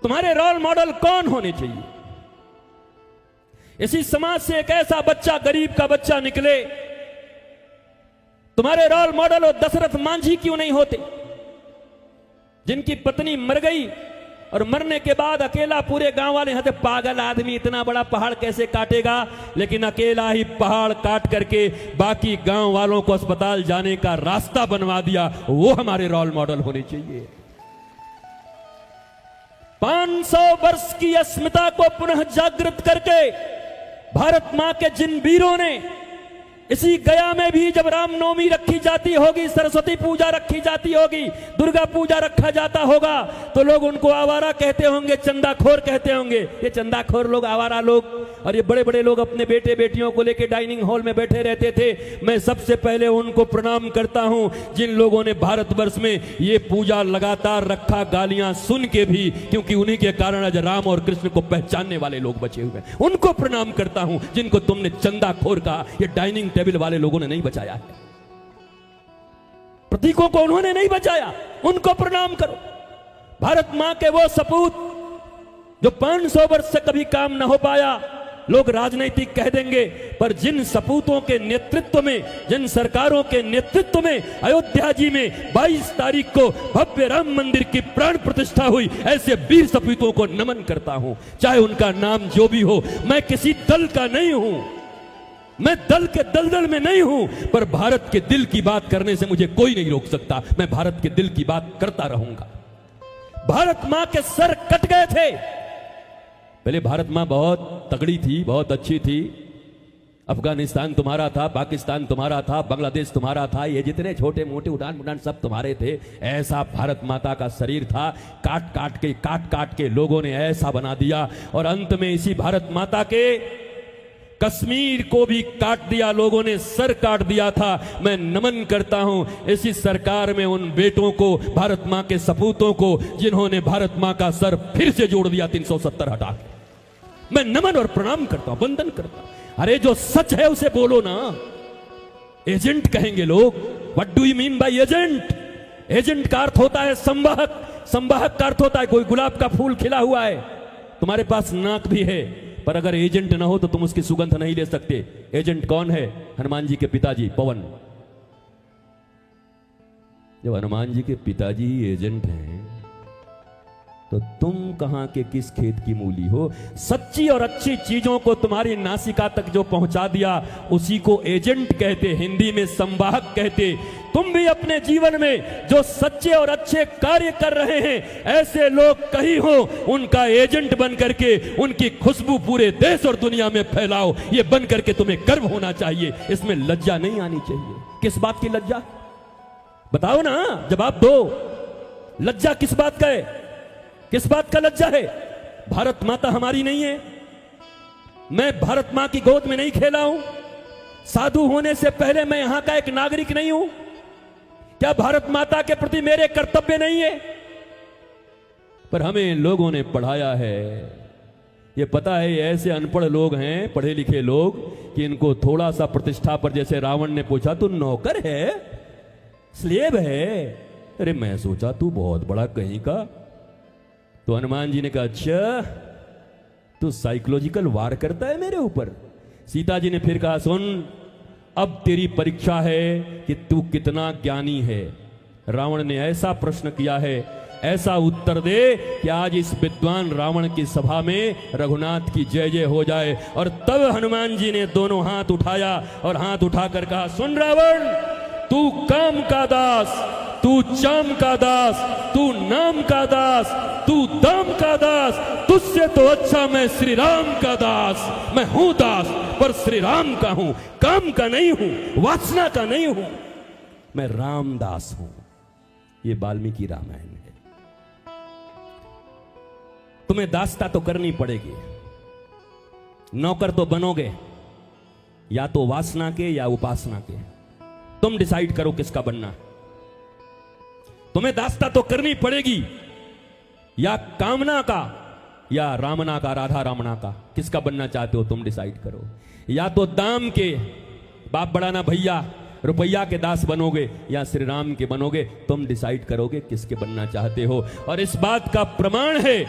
तुम्हारे role model कौन होने चाहिए? इसी समाज से एक ऐसा बच्चा, गरीब का बच्चा निकले, तुम्हारे रोल मॉडल हो दशरथ मांझी क्यों नहीं होते, जिनकी पत्नी मर गई और मरने के बाद अकेला पूरे गांव वाले यहां से पागल आदमी इतना बड़ा पहाड़ कैसे काटेगा, लेकिन अकेला ही पहाड़ काट करके बाकी गांव वालों को अस्पताल जाने का रास्ता बनवा दिया। वो हमारे रोल मॉडल होने चाहिए। 500 वर्ष की अस्मिता को पुनः जागृत करके भारत मां के जिन वीरों ने, इसी गया में भी जब रामनवमी रखी जाती होगी, सरस्वती पूजा रखी जाती होगी, दुर्गा पूजा रखा जाता होगा, तो लोग उनको आवारा कहते होंगे, चंदाखोर कहते होंगे। ये चंदाखोर लोग, आवारा लोग, और ये बड़े बड़े लोग अपने बेटे बेटियों को लेकर डाइनिंग हॉल में बैठे रहते थे। मैं सबसे पहले उनको प्रणाम करता हूं जिन लोगों ने भारतवर्ष में ये पूजा लगातार रखा, गालियां सुन के भी, क्योंकि उन्हीं के कारण आज राम और कृष्ण को पहचानने वाले लोग बचे हुए हैं। उनको प्रणाम करता हूं जिनको तुमने चंदाखोर कहा। ये डाइनिंग टेबल वाले लोगों ने नहीं बचाया है, प्रतीकों को उन्होंने नहीं बचाया, उनको प्रणाम करो। भारत मां के वो सपूत जो 500 वर्ष से कभी काम न हो पाया, लोग राजनीतिक कह देंगे, पर जिन सपूतों के नेतृत्व में, जिन सरकारों के नेतृत्व में अयोध्या जी में 22 तारीख को भव्य राम मंदिर की प्राण प्रतिष्ठा हुई, ऐसे वीर सपूतों को नमन करता हूं। चाहे उनका नाम जो भी हो, मैं किसी दल का नहीं हूं, मैं दल के दलदल में नहीं हूं, पर भारत के दिल की बात करने से मुझे कोई नहीं रोक सकता। मैं भारत के दिल की बात करता रहूंगा। भारत मां के सर कट गए थे। पहले भारत मां बहुत तगड़ी थी, बहुत अच्छी थी। अफगानिस्तान तुम्हारा था, पाकिस्तान तुम्हारा था, बांग्लादेश तुम्हारा था, ये जितने छोटे मोटे उड़ान उड़ान सब तुम्हारे थे। ऐसा भारत माता का शरीर था, काट काट के लोगों ने ऐसा बना दिया, और अंत में इसी भारत माता के कश्मीर को भी काट दिया लोगों ने, सर काट दिया था। मैं नमन करता हूं इसी सरकार में उन बेटों को, भारत मां के सपूतों को, जिन्होंने भारत मां का सर फिर से जोड़ दिया 370 हटा के। मैं नमन और प्रणाम करता हूं, वंदन करता हूं। अरे जो सच है उसे बोलो ना। एजेंट कहेंगे लोग, what do you mean by agent? Agent का अर्थ होता है संवाहक, संवाहक का अर्थ होता है कोई गुलाब का फूल खिला हुआ है, तुम्हारे पास नाक भी है, पर अगर एजेंट ना हो तो तुम उसकी सुगंध नहीं ले सकते। एजेंट कौन है? हनुमान जी के पिताजी पवन। जब हनुमान जी के पिताजी एजेंट हैं, तो तुम कहां के किस खेत की मूली हो? सच्ची और अच्छी चीजों को तुम्हारी नासिका तक जो पहुंचा दिया, उसी को एजेंट कहते, हिंदी में संवाहक कहते। तुम भी अपने जीवन में जो सच्चे और अच्छे कार्य कर रहे हैं, ऐसे लोग कहीं हो, उनका एजेंट बन करके उनकी खुशबू पूरे देश और दुनिया में फैलाओ। ये बन करके तुम्हें गर्व होना चाहिए, इसमें लज्जा नहीं आनी चाहिए। किस बात की लज्जा? बताओ ना, जवाब दो। लज्जा किस बात का है? किस बात का लज्जा है? भारत माता हमारी नहीं है? मैं भारत मां की गोद में नहीं खेला हूं? साधु होने से पहले मैं यहां का एक नागरिक नहीं हूं? क्या भारत माता के प्रति मेरे कर्तव्य नहीं है? पर हमें लोगों ने पढ़ाया है, ये पता है ऐसे अनपढ़ लोग हैं, पढ़े लिखे लोग, कि इनको थोड़ा सा प्रतिष्ठा पर, जैसे रावण ने पूछा तू नौकर है, स्लेव है? अरे मैं सोचा तू बहुत बड़ा कहीं का। तो हनुमान जी ने कहा, अच्छा तू साइकोलॉजिकल वार करता है मेरे ऊपर। सीता जी ने फिर कहा, सुन अब तेरी परीक्षा है कि तू कितना ज्ञानी है। रावण ने ऐसा प्रश्न किया है, ऐसा उत्तर दे कि आज इस विद्वान रावण की सभा में रघुनाथ की जय जय हो जाए। और तब हनुमान जी ने दोनों हाथ उठाया और हाथ उठाकर कहा, सुन रावण, तू काम का दास, तू चाम का दास, तू नाम का दास, तू दाम का दास, तुझसे तो अच्छा मैं श्री राम का दास। मैं हूं दास, पर श्री राम का हूं, काम का नहीं हूं, वासना का नहीं हूं, मैं रामदास हूं। ये वाल्मीकि रामायण है। तुम्हें दासता तो करनी पड़ेगी, नौकर तो बनोगे, या तो वासना के या उपासना के। तुम डिसाइड करो किसका बनना। तुम्हें दासता तो करनी पड़ेगी, या कामना का या रामना का, राधा रामना का। किसका बनना चाहते हो तुम डिसाइड करो। या तो दाम के, बाप बड़ा ना भैया, रुपया के दास बनोगे या श्री राम के बनोगे, तुम डिसाइड करोगे किसके बनना चाहते हो। और इस बात का प्रमाण है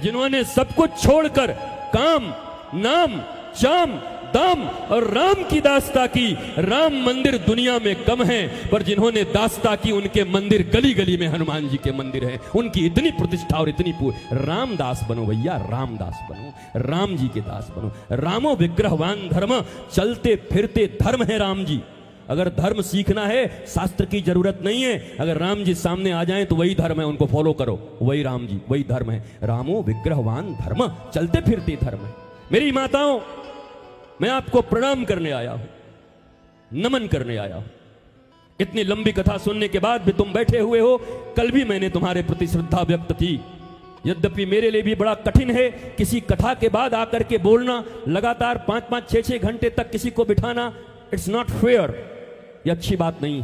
जिन्होंने सब कुछ छोड़कर काम, नाम, चाम, दाम और राम की दास्ता की। राम मंदिर दुनिया में कम है, पर जिन्होंने दास्ता की उनके मंदिर गली गली में हनुमान जी के मंदिर हैं। उनकी इतनी प्रतिष्ठा और इतनी रामदास बनो भैया, रामदास बनो, राम जी के दास बनो। रामो विग्रहवान धर्म, चलते फिरते धर्म है राम जी। अगर धर्म सीखना है शास्त्र की जरूरत नहीं है, अगर राम जी सामने आ जाएं तो वही धर्म है, उनको फॉलो करो, वही राम जी, वही धर्म है। रामो विग्रहवान धर्म, चलते फिरते धर्म है। मेरी माताओं, मैं आपको प्रणाम करने आया हूं, नमन करने आया हूं। इतनी लंबी कथा सुनने के बाद भी तुम बैठे हुए हो। कल भी मैंने तुम्हारे प्रति श्रद्धा व्यक्त की, यद्यपि मेरे लिए भी बड़ा कठिन है किसी कथा के बाद आकर के बोलना, लगातार 5-5, 6-6 घंटे तक किसी को बिठाना। इट्स नॉट फेयर, यह अच्छी बात नहीं।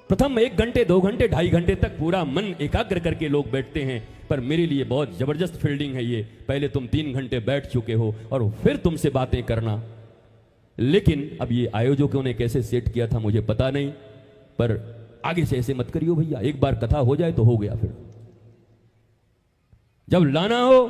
प्रथम 1 घंटे, 2 घंटे, 2.5 घंटे तक पूरा मन एकाग्र करके लोग बैठते हैं, पर मेरे लिए बहुत जबरदस्त फील्डिंग है ये। पहले तुम 3 घंटे बैठ चुके हो और फिर तुमसे बातें करना। लेकिन अब ये आयोजकों ने कैसे सेट किया था मुझे पता नहीं, पर आगे से ऐसे मत करियो भैया। एक बार कथा हो जाए तो हो गया, फिर जब लाना हो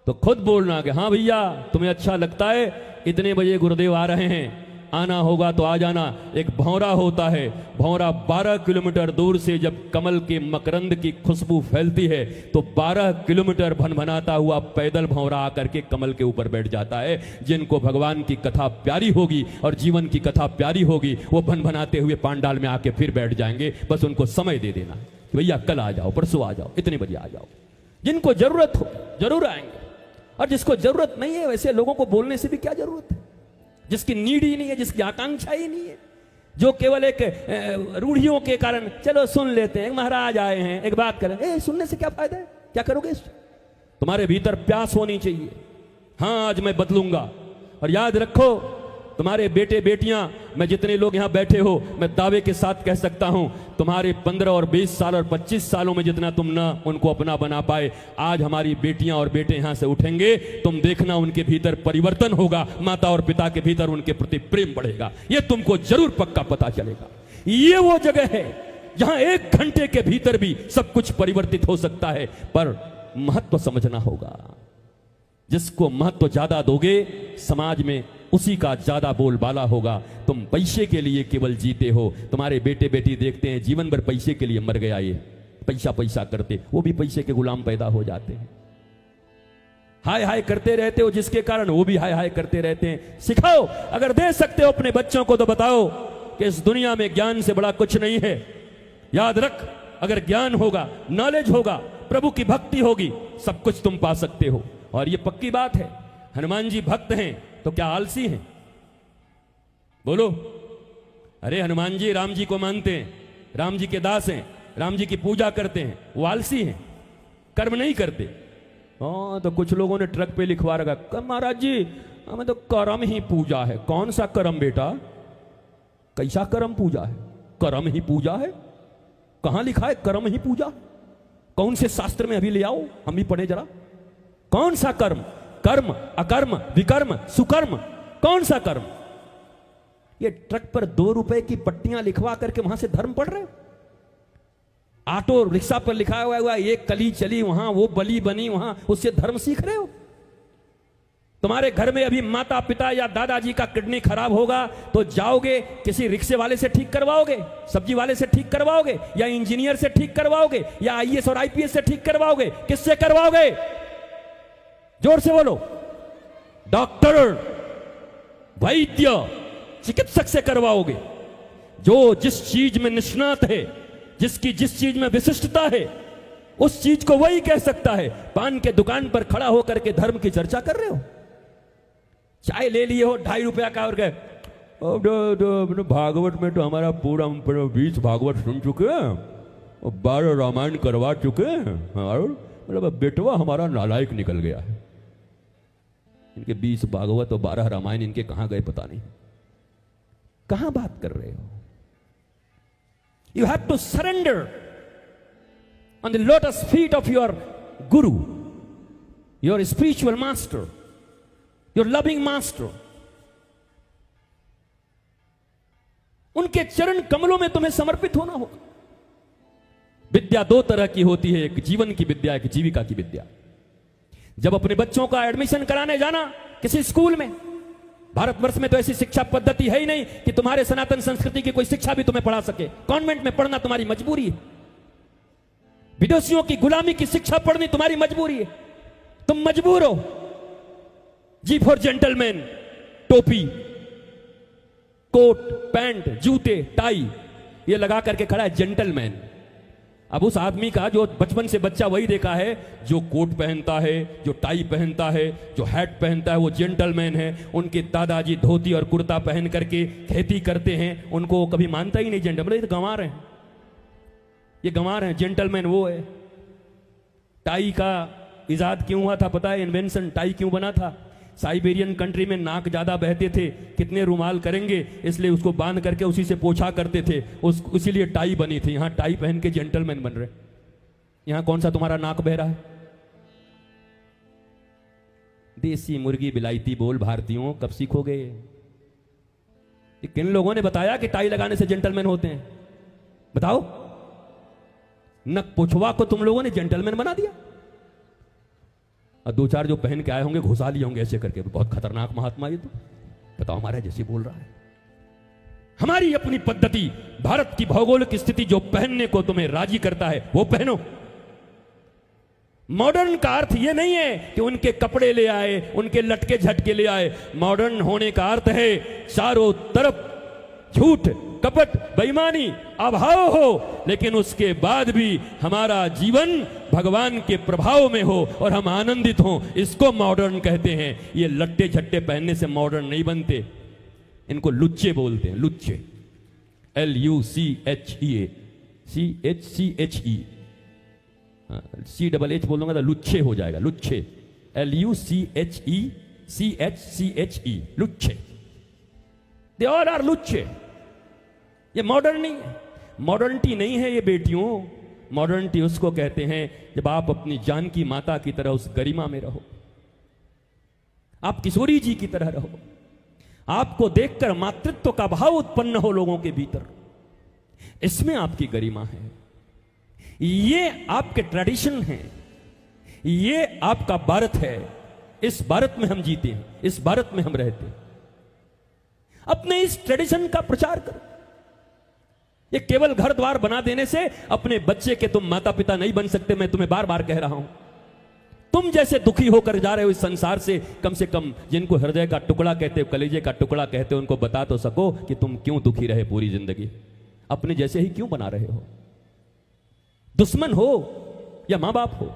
तो खुद बोलना कि हाँ भैया तुम्हें अच्छा लगता है, इतने बजे गुरुदेव आ रहे हैं, आना होगा तो आ जाना। एक भौरा होता है, भौरा 12 किलोमीटर दूर से जब कमल के मकरंद की खुशबू फैलती है तो 12 किलोमीटर भनभनाता हुआ पैदल भौरा आकर के कमल के ऊपर बैठ जाता है। जिनको भगवान की कथा प्यारी होगी और जीवन की कथा प्यारी होगी, वो भनभनाते हुए पांडाल में आके फिर बैठ जाएंगे। बस उनको समय दे देना कि भैया कल आ जाओ, परसों आ जाओ, इतने बजे आ जाओ। जिनको जरूरत हो जरूर आएंगे, और जिसको जरूरत नहीं है वैसे लोगों को बोलने से भी क्या जरूरत है। जिसकी नीड ही नहीं है, जिसकी आकांक्षा ही नहीं है, जो केवल एक रूढ़ियों के कारण चलो सुन लेते हैं, महाराज आए हैं एक बात करें, सुनने से क्या फायदा है, क्या करोगे इससे? तुम्हारे भीतर प्यास होनी चाहिए, हाँ आज मैं बदलूंगा। और याद रखो तुम्हारे बेटे बेटियां, मैं जितने लोग यहां बैठे हो, मैं दावे के साथ कह सकता हूं तुम्हारे 15 और 20 साल और 25 सालों में जितना तुम ना उनको अपना बना पाए, आज हमारी बेटियां और बेटे यहां से उठेंगे, तुम देखना उनके भीतर परिवर्तन होगा, माता और पिता के भीतर उनके प्रति प्रेम बढ़ेगा। यह तुमको जरूर पक्का पता चलेगा। ये वो जगह है जहां 1 घंटे के भीतर भी सब कुछ परिवर्तित हो सकता है, पर महत्व समझना होगा। जिसको महत्व ज्यादा दोगे समाज में उसी का ज्यादा बोलबाला होगा। तुम पैसे के लिए केवल जीते हो, तुम्हारे बेटे बेटी देखते हैं जीवन भर पैसे के लिए मर गया, ये पैसा पैसा करते, वो भी पैसे के गुलाम पैदा हो जाते हैं। हाय हाय करते रहते हो जिसके कारण वो भी हाय हाय करते रहते हैं। सिखाओ, अगर दे सकते हो अपने बच्चों को तो बताओ कि इस दुनिया में ज्ञान से बड़ा कुछ नहीं है। याद रख, अगर ज्ञान होगा, नॉलेज होगा, प्रभु की भक्ति होगी, सब कुछ तुम पा सकते हो। और ये पक्की बात है, हनुमान जी भक्त हैं तो क्या आलसी हैं? बोलो। अरे हनुमान जी राम जी को मानते हैं, राम जी के दास हैं, राम जी की पूजा करते हैं, वो आलसी हैं, कर्म नहीं करते। तो कुछ लोगों ने ट्रक पे लिखवा रखा, महाराज जी हमें तो कर्म ही पूजा है। कौन सा कर्म बेटा? कैसा कर्म पूजा है? कर्म ही पूजा है? कहां लिखा है कर्म ही पूजा? कौन से शास्त्र में? अभी ले आओ, हम भी पढ़े जरा। कौन सा कर्म? कर्म, अकर्म, विकर्म, सुकर्म, कौन सा कर्म? ये ट्रक पर 2 रुपए की पट्टियां लिखवा करके वहां से धर्म पढ़ रहे हो? ऑटो रिक्शा पर लिखा हुआ ये कली चली वहां, वो बली बनी वहां, उससे धर्म सीख रहे हो? तुम्हारे घर में अभी माता पिता या दादाजी का किडनी खराब होगा तो जाओगे किसी रिक्शे वाले से ठीक करवाओगे, सब्जी वाले से ठीक करवाओगे, या इंजीनियर से ठीक करवाओगे, या आईएएस और आईपीएस से ठीक करवाओगे? किससे करवाओगे? जोर से बोलो। डॉक्टर, वैद्य, चिकित्सक से करवाओगे, जो जिस चीज में निष्णात है, जिसकी जिस चीज में विशिष्टता है, उस चीज को वही कह सकता है। पान के दुकान पर खड़ा होकर के धर्म की चर्चा कर रहे हो। चाय ले लिए हो 2.5 रुपया का और कहे भागवत में तो हमारा पूरा 20 भागवत सुन चुके हैं और 12 रामायण करवा चुके हैं, मतलब बेटवा हमारा नालायक निकल गया है। इनके 20 भागवत और 12 रामायण इनके कहां गए पता नहीं। कहां बात कर रहे हो? You have to surrender on the lotus feet of your guru, your spiritual master, your loving master. उनके चरण कमलों में तुम्हें समर्पित होना होगा। विद्या दो तरह की होती है, एक जीवन की विद्या, एक जीविका की विद्या। जब अपने बच्चों का एडमिशन कराने जाना किसी स्कूल में, भारतवर्ष में तो ऐसी शिक्षा पद्धति है ही नहीं कि तुम्हारे सनातन संस्कृति की कोई शिक्षा भी तुम्हें पढ़ा सके। कॉन्वेंट में पढ़ना तुम्हारी मजबूरी है, विदेशियों की गुलामी की शिक्षा पढ़नी तुम्हारी मजबूरी है। तुम मजबूर हो। जी फॉर जेंटलमैन, टोपी, कोट, पैंट, जूते, टाई ये लगा करके खड़ा है जेंटलमैन। अब उस आदमी का जो बचपन से बच्चा वही देखा है, जो कोट पहनता है, जो टाई पहनता है, जो हैट पहनता है, वो जेंटलमैन है। उनके दादाजी धोती और कुर्ता पहन करके खेती करते हैं, उनको कभी मानता ही नहीं जेंटलमैन। ये तो गंवार हैं, ये गंवार हैं, जेंटलमैन वो है। टाई का इजाद क्यों हुआ था पता है? इन्वेंशन टाई क्यों बना था? साइबेरियन कंट्री में नाक ज्यादा बहते थे, कितने रुमाल करेंगे, इसलिए उसको बांध करके उसी से पोछा करते थे, इसीलिए टाई बनी थी। यहां टाई पहन के जेंटलमैन बन रहे। यहां कौन सा तुम्हारा नाक बह रहा है? देसी मुर्गी बिलायती बोल भारतीयों, कब सीखोगे? किन लोगों ने बताया कि टाई लगाने से जेंटलमैन होते हैं? बताओ। नक पुछवा को तुम लोगों ने जेंटलमैन बना दिया, और दो चार जो पहन के आए होंगे घुसा लिए होंगे ऐसे करके। बहुत खतरनाक महात्मा ये तो, बताओ हमारे जैसे बोल रहा है। हमारी अपनी पद्धति, भारत की भौगोलिक स्थिति जो पहनने को तुम्हें राजी करता है वो पहनो। मॉडर्न का अर्थ ये नहीं है कि उनके कपड़े ले आए, उनके लटके झटके ले आए। मॉडर्न होने का अर्थ है चारों तरफ झूठ, कपट, बेईमानी, अभाव हो, लेकिन उसके बाद भी हमारा जीवन भगवान के प्रभाव में हो और हम आनंदित हों। इसको मॉडर्न कहते हैं। ये लट्टे झट्टे पहनने से मॉडर्न नहीं बनते, इनको लुच्चे बोलते हैं। लुच्चे, LUCHE, CHCHE, CHH बोल दूंगा तो लुच्छे हो जाएगा। लुच्छे, LUCHE, लुच्छे। दे ऑल आर लुच्छे। ये मॉडर्न नहीं है, मॉडर्निटी नहीं है ये बेटियों। मॉडर्निटी उसको कहते हैं जब आप अपनी जानकी माता की तरह उस गरिमा में रहो, आप किशोरी जी की तरह रहो, आपको देखकर मातृत्व का भाव उत्पन्न हो लोगों के भीतर। इसमें आपकी गरिमा है, ये आपके ट्रेडिशन है, ये आपका भारत है। इस भारत में हम जीते हैं, इस भारत में हम रहते हैं। अपने इस ट्रेडिशन का प्रचार करो। ये केवल घर द्वार बना देने से अपने बच्चे के तुम माता पिता नहीं बन सकते। मैं तुम्हें बार बार कह रहा हूं, तुम जैसे दुखी होकर जा रहे हो इस संसार से कम जिनको हृदय का टुकड़ा कहते हो, कलेजे का टुकड़ा कहते हो, उनको बता तो सको कि तुम क्यों दुखी रहे पूरी जिंदगी। अपने जैसे ही क्यों बना रहे हो? दुश्मन हो या मां बाप हो?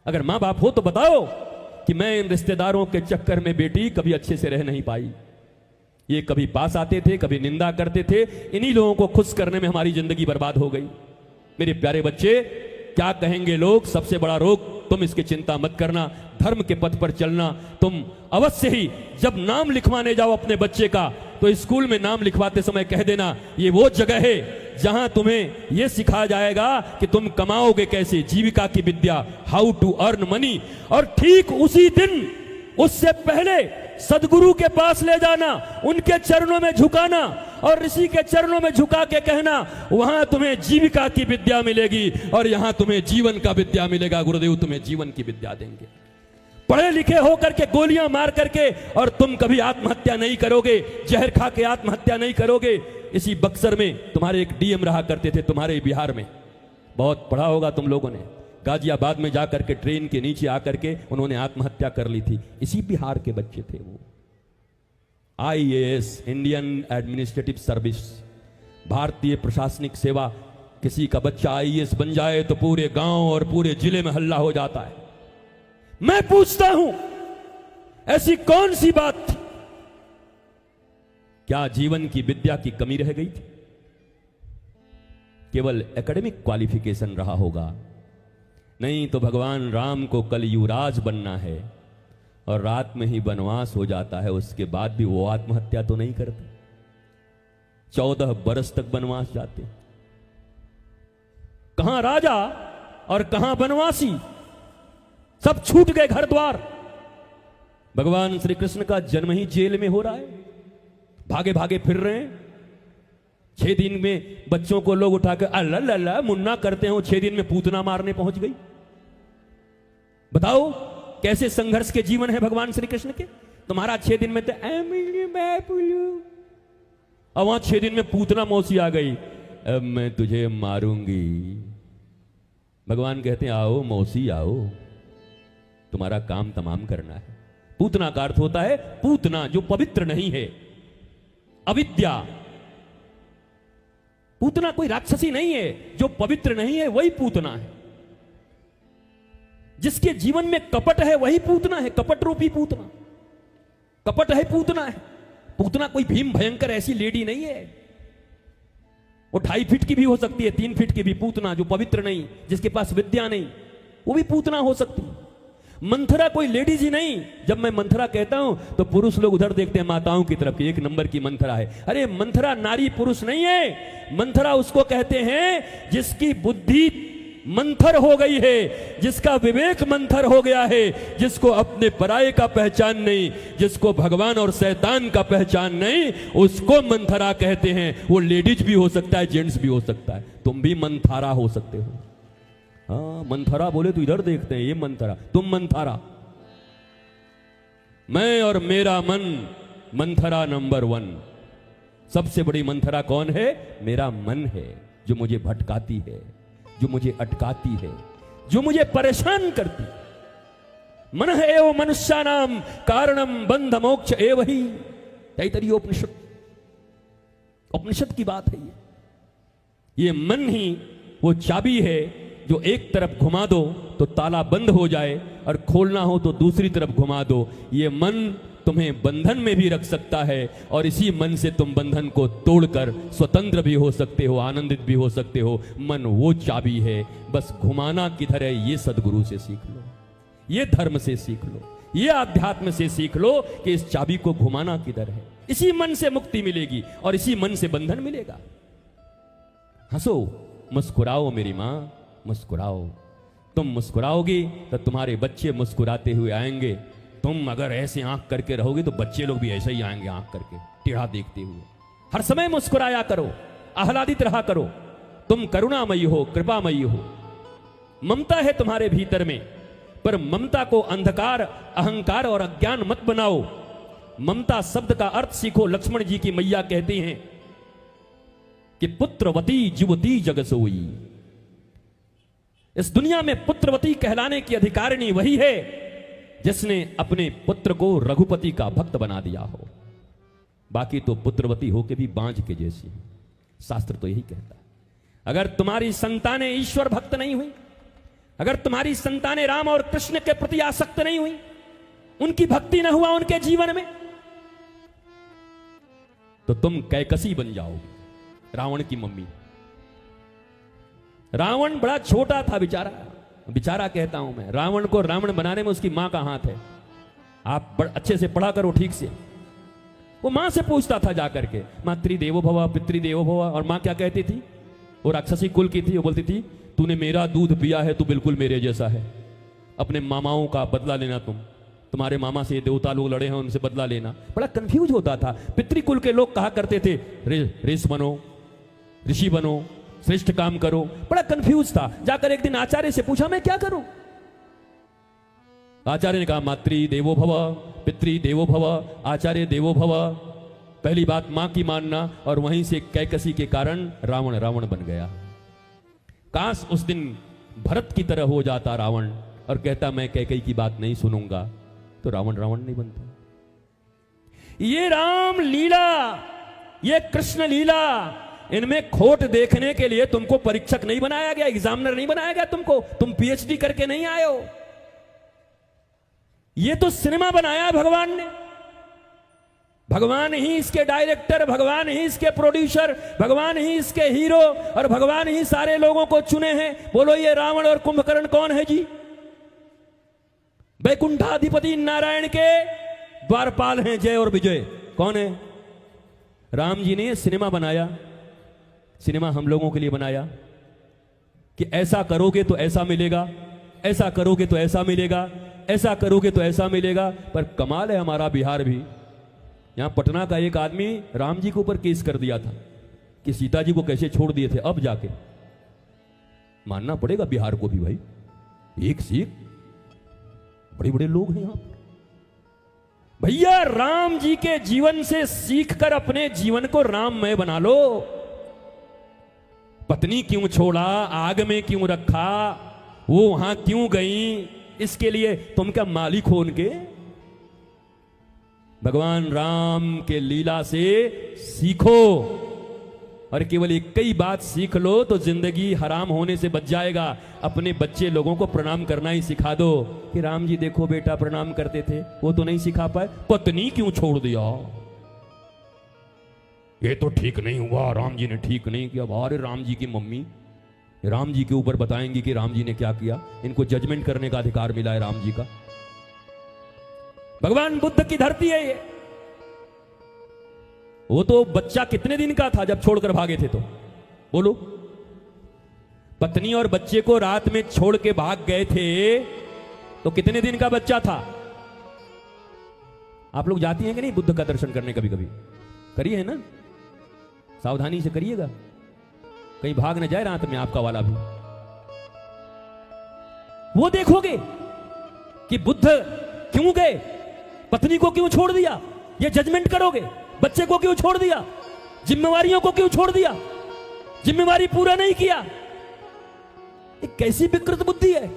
अगर मां बाप हो तो बताओ कि मैं इन रिश्तेदारों के चक्कर में बेटी कभी अच्छे से रह नहीं पाई। ये कभी पास आते थे, कभी निंदा करते थे, इन्हीं लोगों को खुश करने में हमारी जिंदगी बर्बाद हो गई। मेरे प्यारे बच्चे, क्या कहेंगे लोग, सबसे बड़ा रोग तुम इसकी चिंता मत करना। धर्म के पथ पर चलना। तुम अवश्य ही जब नाम लिखवाने जाओ अपने बच्चे का, तो स्कूल में नाम लिखवाते समय कह देना ये वो जगह है जहां तुम्हें यह सिखाया जाएगा कि तुम कमाओगे कैसे, जीविका की विद्या, हाउ टू अर्न मनी। और ठीक उसी दिन, उससे पहले सदगुरु के पास ले जाना, उनके चरणों में झुकाना और ऋषि के चरणों में झुका के कहना वहां तुम्हें जीविका की विद्या मिलेगी और यहां तुम्हें जीवन का विद्या मिलेगा। गुरुदेव तुम्हें जीवन की विद्या देंगे। पढ़े लिखे होकर के गोलियां मार करके और तुम कभी आत्महत्या नहीं करोगे, जहर खा के आत्महत्या नहीं करोगे। इसी बक्सर में तुम्हारे एक डीएम रहा करते थे, तुम्हारे बिहार में, बहुत पढ़ा होगा तुम लोगों ने। गाजियाबाद में जाकर के ट्रेन के नीचे आकर के उन्होंने आत्महत्या कर ली थी। इसी बिहार के बच्चे थे वो। IAS, इंडियन एडमिनिस्ट्रेटिव सर्विस, भारतीय प्रशासनिक सेवा। किसी का बच्चा IAS बन जाए तो पूरे गांव और पूरे जिले में हल्ला हो जाता है। मैं पूछता हूं, ऐसी कौन सी बात थी? क्या जीवन की विद्या की कमी रह गई थी? केवल एकेडमिक क्वालिफिकेशन रहा होगा। नहीं तो भगवान राम को कल युवराज बनना है और रात में ही वनवास हो जाता है, उसके बाद भी वो आत्महत्या तो नहीं करते। 14 बरस तक वनवास जाते। कहां राजा और कहां वनवासी, सब छूट गए घर द्वार। भगवान श्री कृष्ण का जन्म ही जेल में हो रहा है, भागे भागे फिर रहे हैं। 6 दिन में बच्चों को लोग उठाकर अल्लाह लल्ला मुन्ना करते हो, 6 दिन में पूतना मारने पहुंच गई। बताओ कैसे संघर्ष के जीवन है भगवान श्री कृष्ण के। तुम्हारा 6 दिन में तो अब वहां 6 दिन में पूतना मौसी आ गई, अब मैं तुझे मारूंगी। भगवान कहते हैं आओ मौसी आओ, तुम्हारा काम तमाम करना है। पूतना का अर्थ होता है पूतना जो पवित्र नहीं है, अविद्या। पूतना कोई राक्षसी नहीं है, जो पवित्र नहीं है वही पूतना है। जिसके जीवन में कपट है वही पूतना है, कपट रूपी पूतना। कपट है पूतना है। पूतना कोई भीम भयंकर ऐसी लेडी नहीं है, वो 2.5 फीट की भी हो सकती है, 3 फीट की भी। पूतना जो पवित्र नहीं, जिसके पास विद्या नहीं, वो भी पूतना हो सकती है। मंथरा कोई लेडीज ही नहीं। जब मैं मंथरा कहता हूं तो पुरुष लोग उधर देखते हैं माताओं की तरफ, 1 नंबर की मंथरा है। अरे मंथरा नारी पुरुष नहीं है। मंथरा उसको कहते हैं जिसकी बुद्धि मंथर हो गई है, जिसका विवेक मंथर हो गया है, जिसको अपने पराये का पहचान नहीं, जिसको भगवान और शैतान का पहचान नहीं, उसको मंथरा कहते हैं। वो लेडीज भी हो सकता है, जेंट्स भी हो सकता है। तुम भी मंथारा हो सकते हो। हाँ, मंथरा बोले तो इधर देखते हैं, ये मंथरा, तुम मंथरा। मैं और मेरा मन मंथरा नंबर 1। सबसे बड़ी मंथरा कौन है? मेरा मन है, जो मुझे भटकाती है, जो मुझे अटकाती है, जो मुझे परेशान करती। मन है एव मनुष्यानाम कारणम बंध मोक्ष एव ही। तैतरीय उपनिषद, उपनिषद की बात है ये मन ही वो चाबी है जो एक तरफ घुमा दो तो ताला बंद हो जाए, और खोलना हो तो दूसरी तरफ घुमा दो। ये मन तुम्हें बंधन में भी रख सकता है, और इसी मन से तुम बंधन को तोड़कर स्वतंत्र भी हो सकते हो, आनंदित भी हो सकते हो। मन वो चाबी है, बस घुमाना किधर है ये सदगुरु से सीख लो, ये धर्म से सीख लो, ये आध्यात्म से सीख लो कि इस चाबी को घुमाना किधर है। इसी मन से मुक्ति मिलेगी और इसी मन से बंधन मिलेगा। हंसो, मुस्कुराओ मेरी मां, मुस्कुराओ। तुम मुस्कुराओगी तो तुम्हारे बच्चे मुस्कुराते हुए आएंगे। तुम अगर ऐसे आंख करके रहोगे तो बच्चे लोग भी ऐसे ही आएंगे, आंख करके टेढ़ा देखते हुए। हर समय मुस्कुराया करो, आह्लादित रहा करो। तुम करुणामयी हो, कृपामयी हो, ममता है तुम्हारे भीतर में। पर ममता को अंधकार, अहंकार और अज्ञान मत बनाओ। ममता शब्द का अर्थ सीखो। लक्ष्मण जी की मैया कहती हैं कि पुत्रवती जुवती जग सोई। इस दुनिया में पुत्रवती कहलाने की अधिकारिणी वही है जिसने अपने पुत्र को रघुपति का भक्त बना दिया हो। बाकी तो पुत्रवती होके भी बांझ के जैसी है। शास्त्र तो यही कहता है। अगर तुम्हारी संतानें ईश्वर भक्त नहीं हुई, अगर तुम्हारी संतानें राम और कृष्ण के प्रति आसक्त नहीं हुई, उनकी भक्ति न हुआ उनके जीवन में, तो तुम कैकसी बन जाओगे, रावण की मम्मी। रावण बड़ा छोटा था बेचारा, बेचारा कहता हूं मैं। रावण को रावण बनाने में उसकी मां का हाथ है। आप अच्छे से पढ़ा करो ठीक से। वो मां से पूछता था जाकर के, मातृदेवो भव पितृदेवो भव। और मां क्या कहती थी? वो राक्षसी कुल की थी। वो बोलती थी तूने मेरा दूध पिया है, तू बिल्कुल मेरे जैसा है। अपने मामाओं का बदला लेना तुम्हारे मामा से देवता लोग लड़े हैं, उनसे बदला लेना। बड़ा कंफ्यूज होता था। पितृकुल के लोग कहा करते थे ऋषि बनो, ऋषि बनो, श्रेष्ठ काम करो। बड़ा कंफ्यूज था। जाकर एक दिन आचार्य से पूछा मैं क्या करूं? आचार्य ने कहा मातृ देवो भव, पितृ देवो भव, आचार्य देवो भव। पहली बात मां की मानना, और वहीं से कैकसी के कारण रावण रावण बन गया। काश उस दिन भरत की तरह हो जाता रावण और कहता मैं कैकई की बात नहीं सुनूंगा, तो रावण रावण नहीं बनता। ये राम लीला, ये कृष्ण लीला, इनमें खोट देखने के लिए तुमको परीक्षक नहीं बनाया गया, एग्जामिनर नहीं बनाया गया तुमको। तुम पीएचडी करके नहीं आए हो। ये तो सिनेमा बनाया है भगवान ने। भगवान ही इसके डायरेक्टर, भगवान ही इसके प्रोड्यूसर, भगवान ही इसके हीरो, और भगवान ही सारे लोगों को चुने हैं। बोलो ये रावण और कुंभकर्ण कौन है जी? वैकुंठाधिपति नारायण के द्वारपाल हैं जय और विजय। कौन है? राम जी ने सिनेमा बनाया। सिनेमा हम लोगों के लिए बनाया कि ऐसा करोगे तो ऐसा मिलेगा, ऐसा करोगे तो ऐसा मिलेगा, ऐसा करोगे तो ऐसा मिलेगा। पर कमाल है हमारा बिहार भी। यहां पटना का एक आदमी राम जी के ऊपर केस कर दिया था कि सीता जी को कैसे छोड़ दिए थे, अब जाके मानना पड़ेगा बिहार को भी भाई, एक से एक बड़े बड़े लोग हैं यहां पर। भैया राम जी के जीवन से सीखकर अपने जीवन को राममय बना लो। पत्नी क्यों छोड़ा, आग में क्यों रखा, वो वहां क्यों गई, इसके लिए तुम क्या मालिक हो उनके? भगवान राम के लीला से सीखो, और केवल एक ही बात सीख लो तो जिंदगी हराम होने से बच जाएगा। अपने बच्चे लोगों को प्रणाम करना ही सिखा दो कि राम जी देखो बेटा प्रणाम करते थे, वो तो नहीं सिखा पाए। पत्नी क्यों छोड़ दिया, ये तो ठीक नहीं हुआ, राम जी ने ठीक नहीं किया। अरे राम जी की मम्मी राम जी के ऊपर बताएंगी कि राम जी ने क्या किया, इनको जजमेंट करने का अधिकार मिला है राम जी का। भगवान बुद्ध की धरती है ये। वो तो बच्चा कितने दिन का था जब छोड़कर भागे थे, तो बोलो। पत्नी और बच्चे को रात में छोड़ के भाग गए थे तो कितने दिन का बच्चा था? आप लोग जाती हैं कि नहीं बुद्ध का दर्शन करने? कभी कभी करिए है ना, सावधानी से करिएगा, कहीं भाग न जाए रात में आपका वाला भी। वो देखोगे कि बुद्ध क्यों गए, पत्नी को क्यों छोड़ दिया, ये जजमेंट करोगे। बच्चे को क्यों छोड़ दिया, जिम्मेवारियों को क्यों छोड़ दिया, जिम्मेवारी पूरा नहीं किया। ये कैसी विकृत बुद्धि है।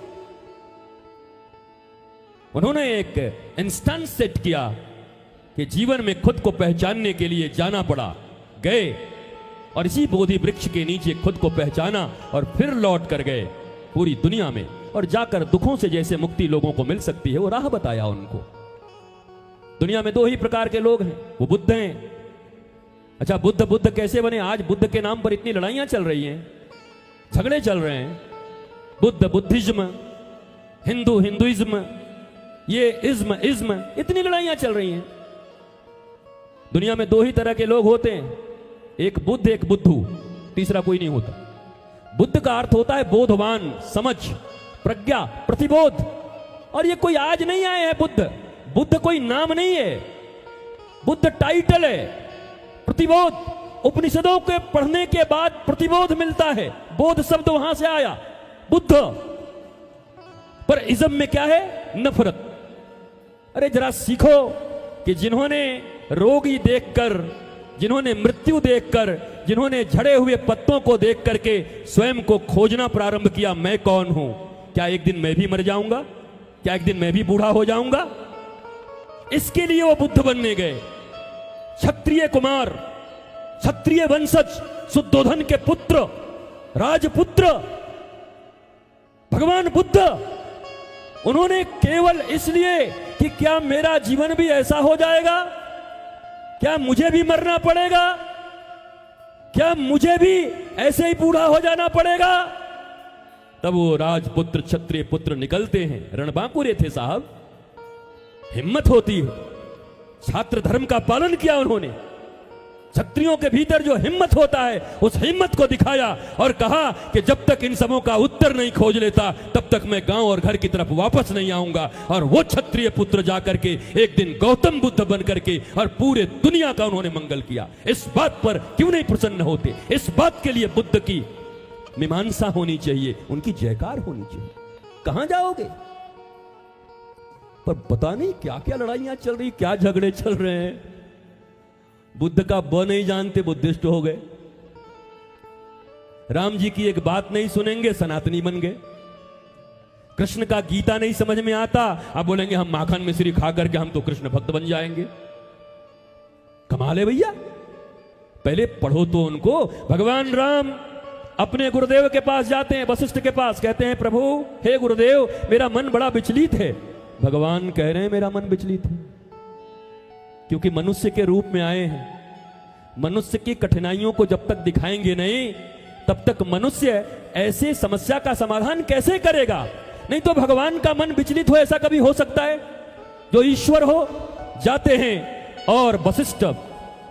उन्होंने एक इंस्टेंस सेट किया कि जीवन में खुद को पहचानने के लिए जाना पड़ा, गए और इसी बोधि वृक्ष के नीचे खुद को पहचाना और फिर लौट कर गए पूरी दुनिया में, और जाकर दुखों से जैसे मुक्ति लोगों को मिल सकती है वो राह बताया उनको। दुनिया में दो ही प्रकार के लोग हैं, वो बुद्ध हैं। अच्छा बुद्ध बुद्ध कैसे बने? आज बुद्ध के नाम पर इतनी लड़ाइयां चल रही हैं, झगड़े चल रहे हैं। बुद्ध बुद्धिज्म, हिंदू हिंदुइज्म, ये इज्म इज्म, इतनी लड़ाइयां चल रही हैं। दुनिया में दो ही तरह के लोग होते हैं, एक बुद्ध एक बुद्धू, तीसरा कोई नहीं होता। बुद्ध का अर्थ होता है बोधवान, समझ, प्रज्ञा, प्रतिबोध। और ये कोई आज नहीं आए हैं बुद्ध, बुद्ध कोई नाम नहीं है, बुद्ध टाइटल है। प्रतिबोध, उपनिषदों के पढ़ने के बाद प्रतिबोध मिलता है, बोध शब्द वहां से आया, बुद्ध। पर इज्म में क्या है? नफरत। अरे जरा सीखो कि जिन्होंने रोगी देखकर, जिन्होंने मृत्यु देखकर, जिन्होंने झड़े हुए पत्तों को देख करके स्वयं को खोजना प्रारंभ किया, मैं कौन हूं, क्या एक दिन मैं भी मर जाऊंगा, क्या एक दिन मैं भी बूढ़ा हो जाऊंगा, इसके लिए वो बुद्ध बनने गए। क्षत्रिय कुमार, क्षत्रिय वंशज, शुद्धोधन के पुत्र, राजपुत्र भगवान बुद्ध। उन्होंने केवल इसलिए कि क्या मेरा जीवन भी ऐसा हो जाएगा, क्या मुझे भी मरना पड़ेगा, क्या मुझे भी ऐसे ही बूढ़ा हो जाना पड़ेगा, तब वो राजपुत्र क्षत्रिय पुत्र निकलते हैं। रणबांकुरे थे साहब, हिम्मत होती है। छात्र धर्म का पालन किया उन्होंने। क्षत्रियों के भीतर जो हिम्मत होता है उस हिम्मत को दिखाया और कहा कि जब तक इन सबों का उत्तर नहीं खोज लेता तब तक मैं गांव और घर की तरफ वापस नहीं आऊंगा। और वो क्षत्रिय पुत्र जाकर के एक दिन गौतम बुद्ध बन करके और पूरे दुनिया का उन्होंने मंगल किया। इस बात पर क्यों नहीं प्रसन्न होते? इस बात के लिए बुद्ध की मीमांसा होनी चाहिए, उनकी जयकार होनी चाहिए। कहां जाओगे? पर पता नहीं क्या क्या लड़ाइयां चल रही, क्या झगड़े चल रहे हैं। बुद्ध का ब नहीं जानते, बुद्धिस्ट हो गए। राम जी की एक बात नहीं सुनेंगे, सनातनी बन गए। कृष्ण का गीता नहीं समझ में आता, अब बोलेंगे हम माखन मिश्री खा करके हम तो कृष्ण भक्त बन जाएंगे। कमाल है भैया। पहले पढ़ो तो उनको। भगवान राम अपने गुरुदेव के पास जाते हैं, वशिष्ठ के पास, कहते हैं प्रभु हे गुरुदेव मेरा मन बड़ा विचलित है। भगवान कह रहे हैं मेरा मन विचलित है क्योंकि मनुष्य के रूप में आए हैं। मनुष्य की कठिनाइयों को जब तक दिखाएंगे नहीं तब तक मनुष्य ऐसे समस्या का समाधान कैसे करेगा? नहीं तो भगवान का मन विचलित हो, ऐसा कभी हो सकता है? जो ईश्वर हो जाते हैं और वशिष्ठ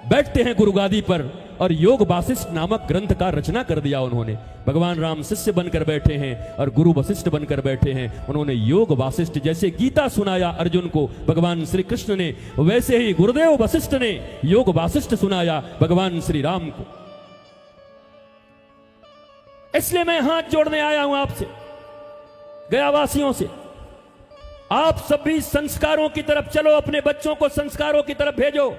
बैठते हैं गुरु गादी पर और योग वासिष्ठ नामक ग्रंथ का रचना कर दिया उन्होंने। भगवान राम शिष्य बनकर बैठे हैं और गुरु वशिष्ठ बनकर बैठे हैं। उन्होंने योग वासिष्ठ जैसे गीता सुनाया अर्जुन को भगवान श्री कृष्ण ने, वैसे ही गुरुदेव वशिष्ठ ने योग वासिष्ठ सुनाया भगवान श्री राम को। इसलिए मैं हाथ जोड़ने आया हूं आपसे, गया वासियों से। आप सभी संस्कारों की तरफ चलो, अपने बच्चों को संस्कारों की तरफ भेजो।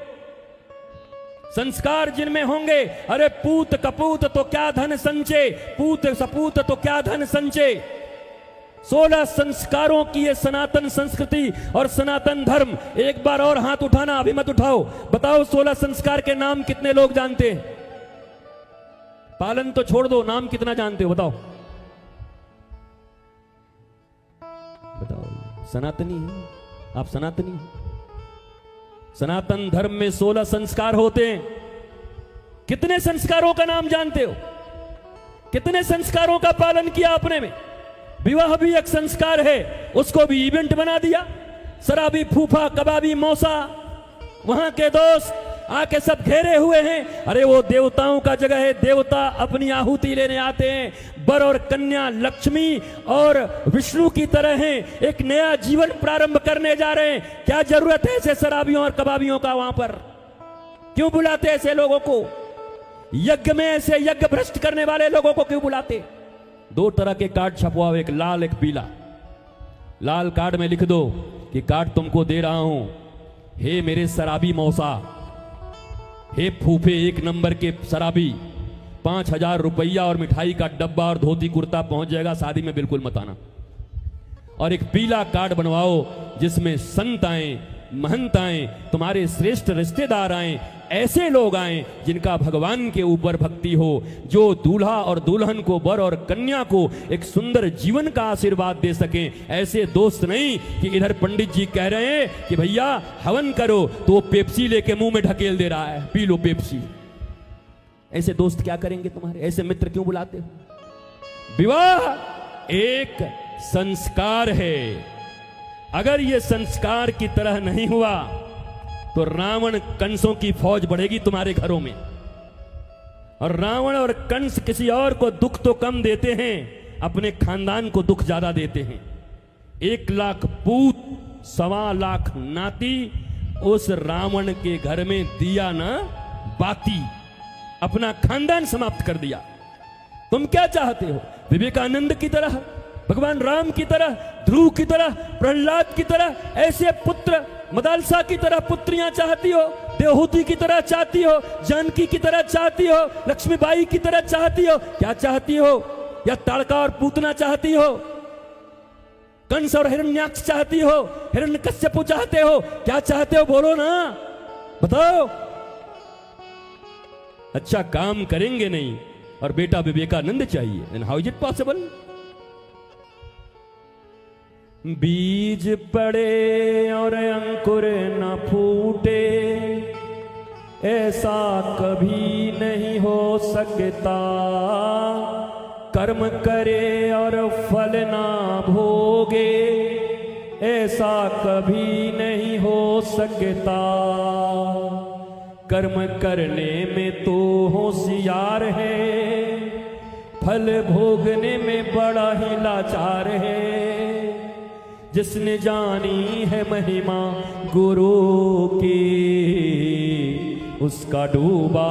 संस्कार जिनमें होंगे, अरे पूत कपूत तो क्या धन संचय, पूत सपूत तो क्या धन संचय। 16 संस्कारों की ये सनातन संस्कृति और सनातन धर्म। एक बार और हाथ उठाना, अभी मत उठाओ। बताओ 16 संस्कार के नाम कितने लोग जानते हैं? पालन तो छोड़ दो, नाम कितना जानते हो बताओ? बताओ। सनातनी है आप? सनातनी है? सनातन धर्म में 16 संस्कार होते हैं। कितने संस्कारों का नाम जानते हो? कितने संस्कारों का पालन किया आपने में? विवाह भी एक संस्कार है, उसको भी इवेंट बना दिया। शराबी फूफा कबाबी मौसा, वहां के दोस्त आके सब घेरे हुए हैं। अरे वो देवताओं का जगह है, देवता अपनी आहुति लेने आते हैं। वर और कन्या लक्ष्मी और विष्णु की तरह हैं, एक नया जीवन प्रारंभ करने जा रहे हैं। क्या जरूरत है ऐसे शराबियों और कबाबियों का वहां पर? क्यों बुलाते ऐसे लोगों को? यज्ञ में ऐसे यज्ञ भ्रष्ट करने वाले लोगों को क्यों बुलाते? 2 तरह के कार्ड छपवाओ, एक लाल एक पीला। लाल कार्ड में लिख दो कि कार्ड तुमको दे रहा हूं, हे मेरे शराबी मौसा, हे फूफे 1 नंबर के शराबी, 5000 रुपया और मिठाई का डब्बा और धोती कुर्ता पहुंच जाएगा, शादी में बिल्कुल मत आना। और एक पीला कार्ड बनवाओ जिसमें संत आए, महंत आए, तुम्हारे श्रेष्ठ रिश्तेदार आए, ऐसे लोग आए जिनका भगवान के ऊपर भक्ति हो, जो दूल्हा और दुल्हन को, वर और कन्या को एक सुंदर जीवन का आशीर्वाद दे सकें। ऐसे दोस्त नहीं कि इधर पंडित जी कह रहे हैं कि भैया हवन करो, तो वो पेप्सी लेके मुंह में ढकेल दे रहा है, पी लो पेप्सी। ऐसे दोस्त क्या करेंगे तुम्हारे? ऐसे मित्र क्यों बुलाते हो? विवाह एक संस्कार है। अगर ये संस्कार की तरह नहीं हुआ तो रावण कंसों की फौज बढ़ेगी तुम्हारे घरों में। और रावण और कंस किसी और को दुख तो कम देते हैं, अपने खानदान को दुख ज्यादा देते हैं। 1 लाख पूत, 1.25 लाख नाती उस रावण के घर में दिया ना बाती, अपना खानदान समाप्त कर दिया। तुम क्या चाहते हो? विवेकानंद की तरह, भगवान राम की तरह, ध्रुव की तरह, प्रहलाद की तरह ऐसे पुत्र, मदालसा की तरह पुत्रियां चाहती हो? देवहूति की तरह चाहती हो? जानकी की तरह चाहती हो? लक्ष्मीबाई की तरह चाहती हो? क्या चाहती हो? या ताड़का और पूतना चाहती हो? कंस और हिरण्याक्ष चाहती हो? हिरण्यकश्यप चाहते हो? क्या चाहते हो? बोलो ना, बताओ। अच्छा काम करेंगे नहीं और बेटा विवेकानंद चाहिए, and how is it possible? बीज पड़े और अंकुर न फूटे, ऐसा कभी नहीं हो सकता। कर्म करे और फल ना भोगे, ऐसा कभी नहीं हो सकता। कर्म करने में तो होशियार है, फल भोगने में बड़ा ही लाचार है। जिसने जानी है महिमा गुरु की, उसका डूबा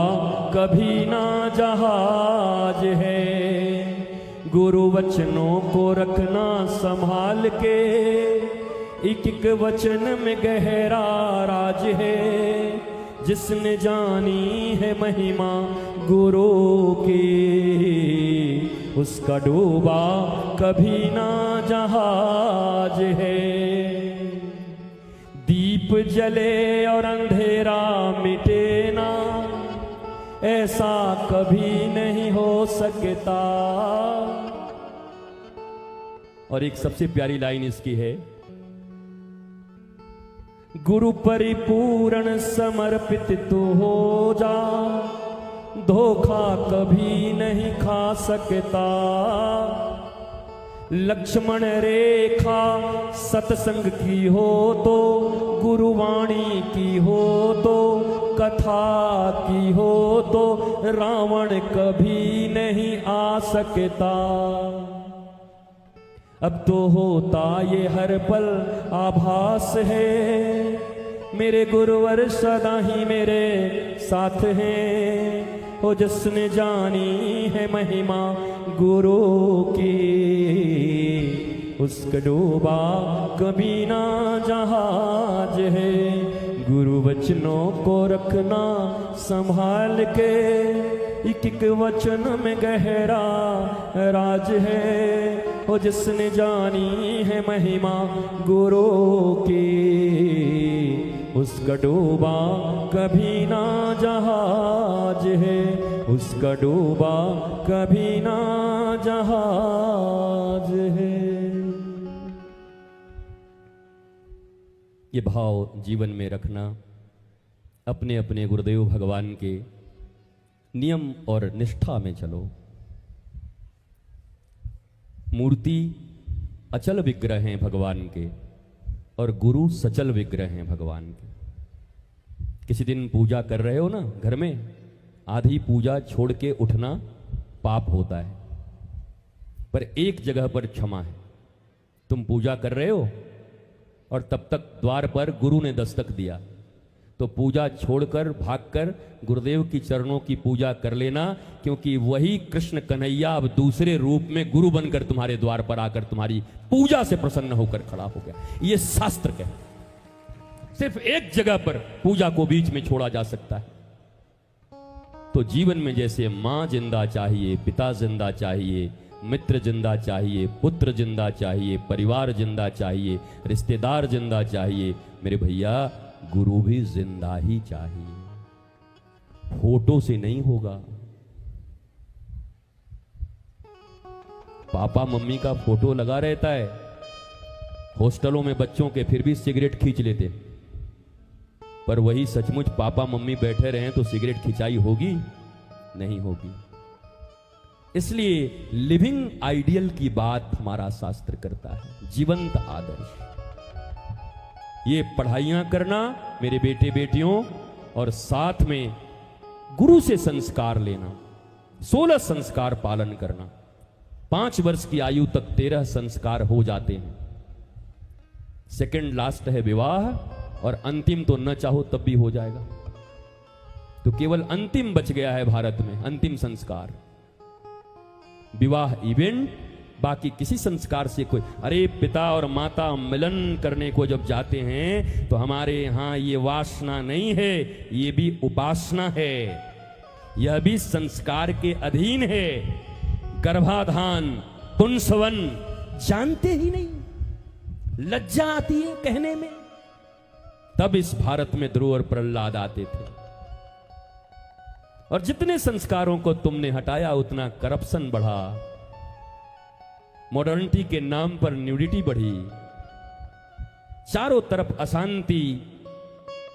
कभी ना जहाज है। गुरु वचनों को रखना संभाल के, एक एक वचन में गहरा राज है। जिसने जानी है महिमा गुरु की, उसका डूबा कभी ना जहाज है। दीप जले और अंधेरा मिटे ना, ऐसा कभी नहीं हो सकता। और एक सबसे प्यारी लाइन इसकी है, गुरु परिपूर्ण समर्पित तू हो जा, धोखा कभी नहीं खा सकता। लक्ष्मण रेखा सत्संग की हो तो, गुरुवाणी की हो तो, कथा की हो तो, रावण कभी नहीं आ सकता। अब तो होता ये हर पल आभास है, मेरे गुरुवर सदा ही मेरे साथ हैं। हो जिसने जानी है महिमा गुरु की, उसका डूबा कभी ना जहाज है। गुरु वचनों को रखना संभाल के, एक एक वचन में गहरा राज है। हो जिसने जानी है महिमा गुरु की, उसका डूबा कभी ना जहाज है, उसका डूबा कभी ना जहाज है। ये भाव जीवन में रखना, अपने अपने गुरुदेव भगवान के नियम और निष्ठा में चलो। मूर्ति अचल विग्रह हैं भगवान के, और गुरु सचल विग्रह हैं भगवान के। किसी दिन पूजा कर रहे हो ना घर में, आधी पूजा छोड़ के उठना पाप होता है, पर एक जगह पर क्षमा है। तुम पूजा कर रहे हो और तब तक द्वार पर गुरु ने दस्तक दिया, तो पूजा छोड़कर भागकर गुरुदेव की चरणों की पूजा कर लेना, क्योंकि वही कृष्ण कन्हैया अब दूसरे रूप में गुरु बनकर तुम्हारे द्वार पर आकर तुम्हारी पूजा से प्रसन्न होकर खड़ा हो गया। ये शास्त्र कहता है। सिर्फ एक जगह पर पूजा को बीच में छोड़ा जा सकता है। तो जीवन में जैसे मां जिंदा चाहिए, पिता जिंदा चाहिए, मित्र जिंदा चाहिए, पुत्र जिंदा चाहिए, परिवार जिंदा चाहिए, रिश्तेदार जिंदा चाहिए, मेरे भैया गुरु भी जिंदा ही चाहिए। फोटो से नहीं होगा। पापा मम्मी का फोटो लगा रहता है हॉस्टलों में बच्चों के, फिर भी सिगरेट खींच लेते, पर वही सचमुच पापा मम्मी बैठे रहे तो सिगरेट खिंचाई होगी? नहीं होगी। इसलिए लिविंग आइडियल की बात हमारा शास्त्र करता है, जीवंत आदर्श। ये पढ़ाइयां करना मेरे बेटे बेटियों, और साथ में गुरु से संस्कार लेना, 16 संस्कार पालन करना। 5 वर्ष की आयु तक 13 संस्कार हो जाते हैं। सेकंड लास्ट है विवाह, और अंतिम तो न चाहो तब भी हो जाएगा। तो केवल अंतिम बच गया है भारत में, अंतिम संस्कार विवाह इवेंट। बाकी किसी संस्कार से कोई, अरे पिता और माता मिलन करने को जब जाते हैं तो हमारे यहां ये वासना नहीं है, ये भी उपासना है, यह भी संस्कार के अधीन है। गर्भाधान, पुंसवन जानते ही नहीं, लज्जा आती है कहने में। तब इस भारत में ध्रुव और प्रहलाद आते थे। और जितने संस्कारों को तुमने हटाया उतना करप्शन बढ़ा, मॉडर्निटी के नाम पर न्यूडिटी बढ़ी, चारों तरफ अशांति,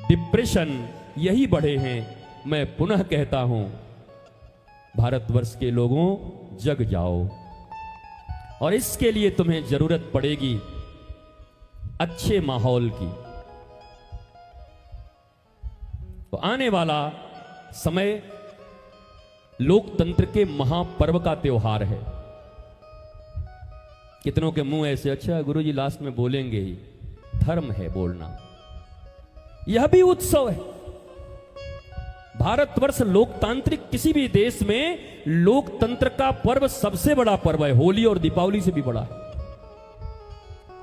डिप्रेशन यही बढ़े हैं। मैं पुनः कहता हूं, भारतवर्ष के लोगों जग जाओ, और इसके लिए तुम्हें जरूरत पड़ेगी अच्छे माहौल की। तो आने वाला समय लोकतंत्र के महापर्व का त्योहार है। कितनों के मुंह ऐसे, अच्छा गुरुजी लास्ट में बोलेंगे ही, धर्म है बोलना, यह भी उत्सव है। भारतवर्ष लोकतांत्रिक किसी भी देश में लोकतंत्र का पर्व सबसे बड़ा पर्व है, होली और दीपावली से भी बड़ा है।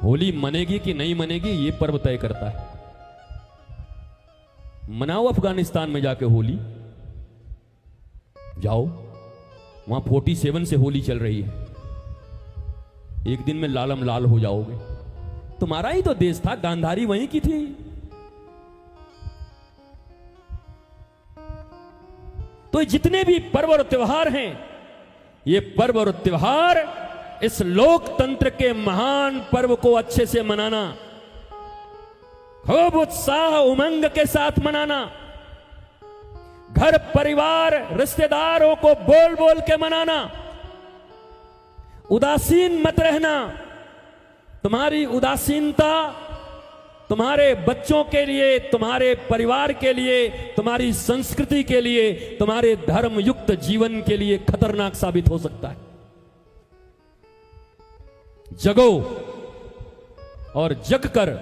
होली मनेगी कि नहीं मनेगी ये पर्व तय करता है। मनाओ अफगानिस्तान में जाके होली, जाओ वहां 47 से होली चल रही है, एक दिन में लालम लाल हो जाओगे। तुम्हारा ही तो देश था, गांधारी वहीं की थी। तो जितने भी पर्व और त्योहार हैं, ये पर्व और त्योहार इस लोकतंत्र के महान पर्व को अच्छे से मनाना, खूब उत्साह उमंग के साथ मनाना, घर परिवार रिश्तेदारों को बोल बोल के मनाना, उदासीन मत रहना। तुम्हारी उदासीनता तुम्हारे बच्चों के लिए, तुम्हारे परिवार के लिए, तुम्हारी संस्कृति के लिए, तुम्हारे धर्म युक्त जीवन के लिए खतरनाक साबित हो सकता है। जगो और जगकर